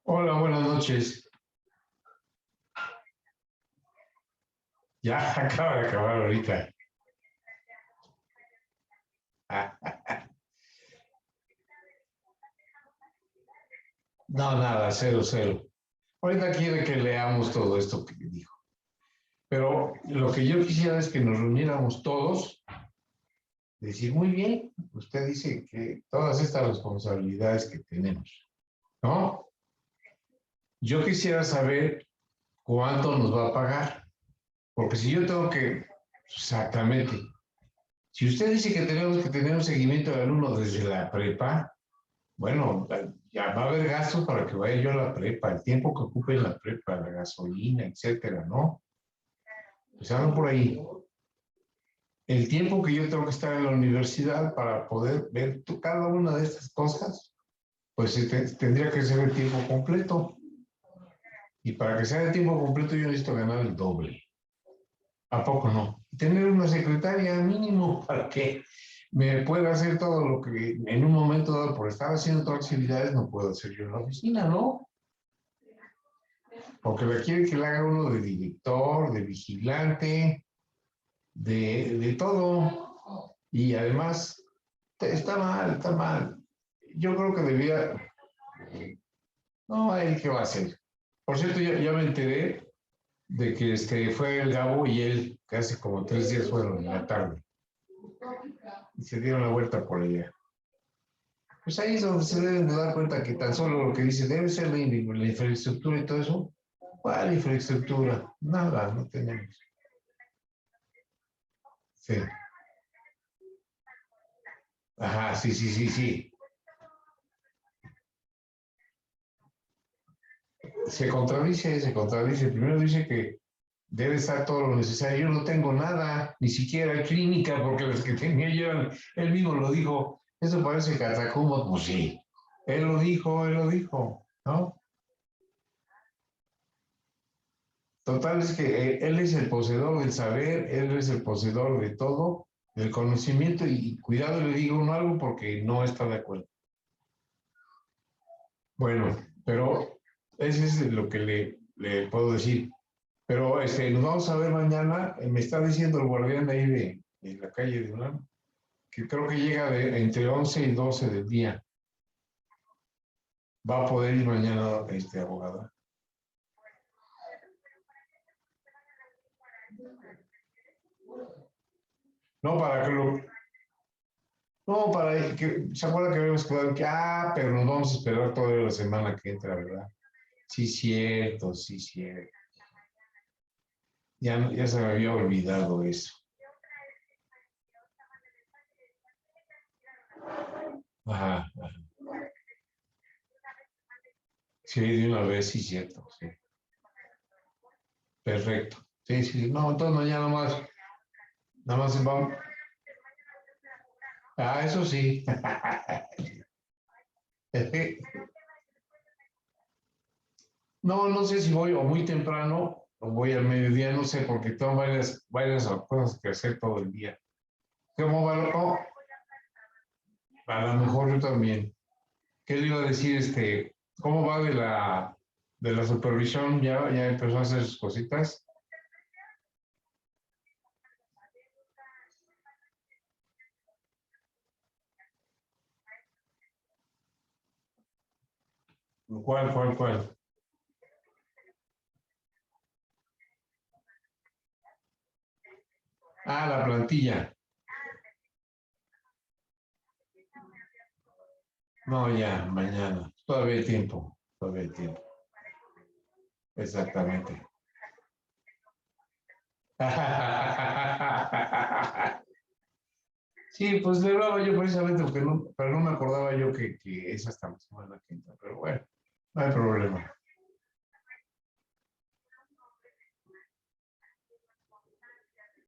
Hola, buenas noches. Ya acaba de acabar ahorita. No, nada, 0-0. Ahorita quiere que leamos todo esto que dijo. Pero lo que yo quisiera es que nos reuniéramos todos, decir, muy bien, usted dice que todas estas responsabilidades que tenemos, ¿no? Yo quisiera saber cuánto nos va a pagar, porque si yo tengo que, exactamente, si usted dice que tenemos que tener un seguimiento del alumno desde la prepa, bueno, ya va a haber gastos para que vaya yo a la prepa, el tiempo que ocupe en la prepa, la gasolina, etcétera, ¿no? Empezando por ahí. El tiempo que yo tengo que estar en la universidad para poder ver cada una de estas cosas, pues tendría que ser el tiempo completo. Y para que sea el tiempo completo yo necesito ganar el doble. ¿A poco no? Tener una secretaria mínimo para que me pueda hacer todo lo que en un momento dado, por estar haciendo otras actividades, no puedo hacer yo en la oficina, ¿no? Porque le quieren que le haga uno de director, de vigilante, de todo. Y además, está mal, está mal. Yo creo que debía... No, ¿él qué va a hacer? Por cierto, ya me enteré de que fue el Gabo y él, que hace como 3 días fueron en la tarde. Y se dieron la vuelta por allá. Pues ahí es donde se deben de dar cuenta que tan solo lo que dice debe ser la infraestructura y todo eso. ¿Cuál infraestructura? Nada, no tenemos. Sí. Ajá, sí. Se contradice. Primero dice que debe estar todo lo necesario. Yo no tengo nada, ni siquiera clínica, porque los que tenía yo, él mismo lo dijo. Eso parece catacumba, pues sí. Él lo dijo, ¿no? Total, es que él es el poseedor del saber, él es el poseedor de todo, del conocimiento, y cuidado le digo uno algo porque no está de acuerdo. Bueno, pero eso es lo que le puedo decir. Pero nos vamos a ver mañana. Me está diciendo el guardián de ahí de la calle de UNAM, que creo que llega entre 11 y 12 del día. Va a poder ir mañana, abogada. No, para que lo... No, para que... ¿Se acuerda que habíamos quedado que... pero nos vamos a esperar toda la semana que entra, ¿verdad? Sí, cierto. Ya se me había olvidado eso. Ajá. Sí, de una vez, sí, cierto, sí. Perfecto. Sí. No, entonces mañana nada más vamos. Eso sí. No sé si voy o muy temprano o voy al mediodía, no sé, porque tengo varias cosas que hacer todo el día. ¿Cómo va? No, a lo mejor yo también. ¿Qué le iba a decir? ¿Cómo va de la supervisión? ¿Ya empezó a hacer sus cositas? ¿Cuál? La plantilla. No, ya, mañana. Todavía hay tiempo. Exactamente. Sí, pues le hablaba yo precisamente porque pero no me acordaba yo que es hasta la semana que entra. Pero bueno, no hay problema.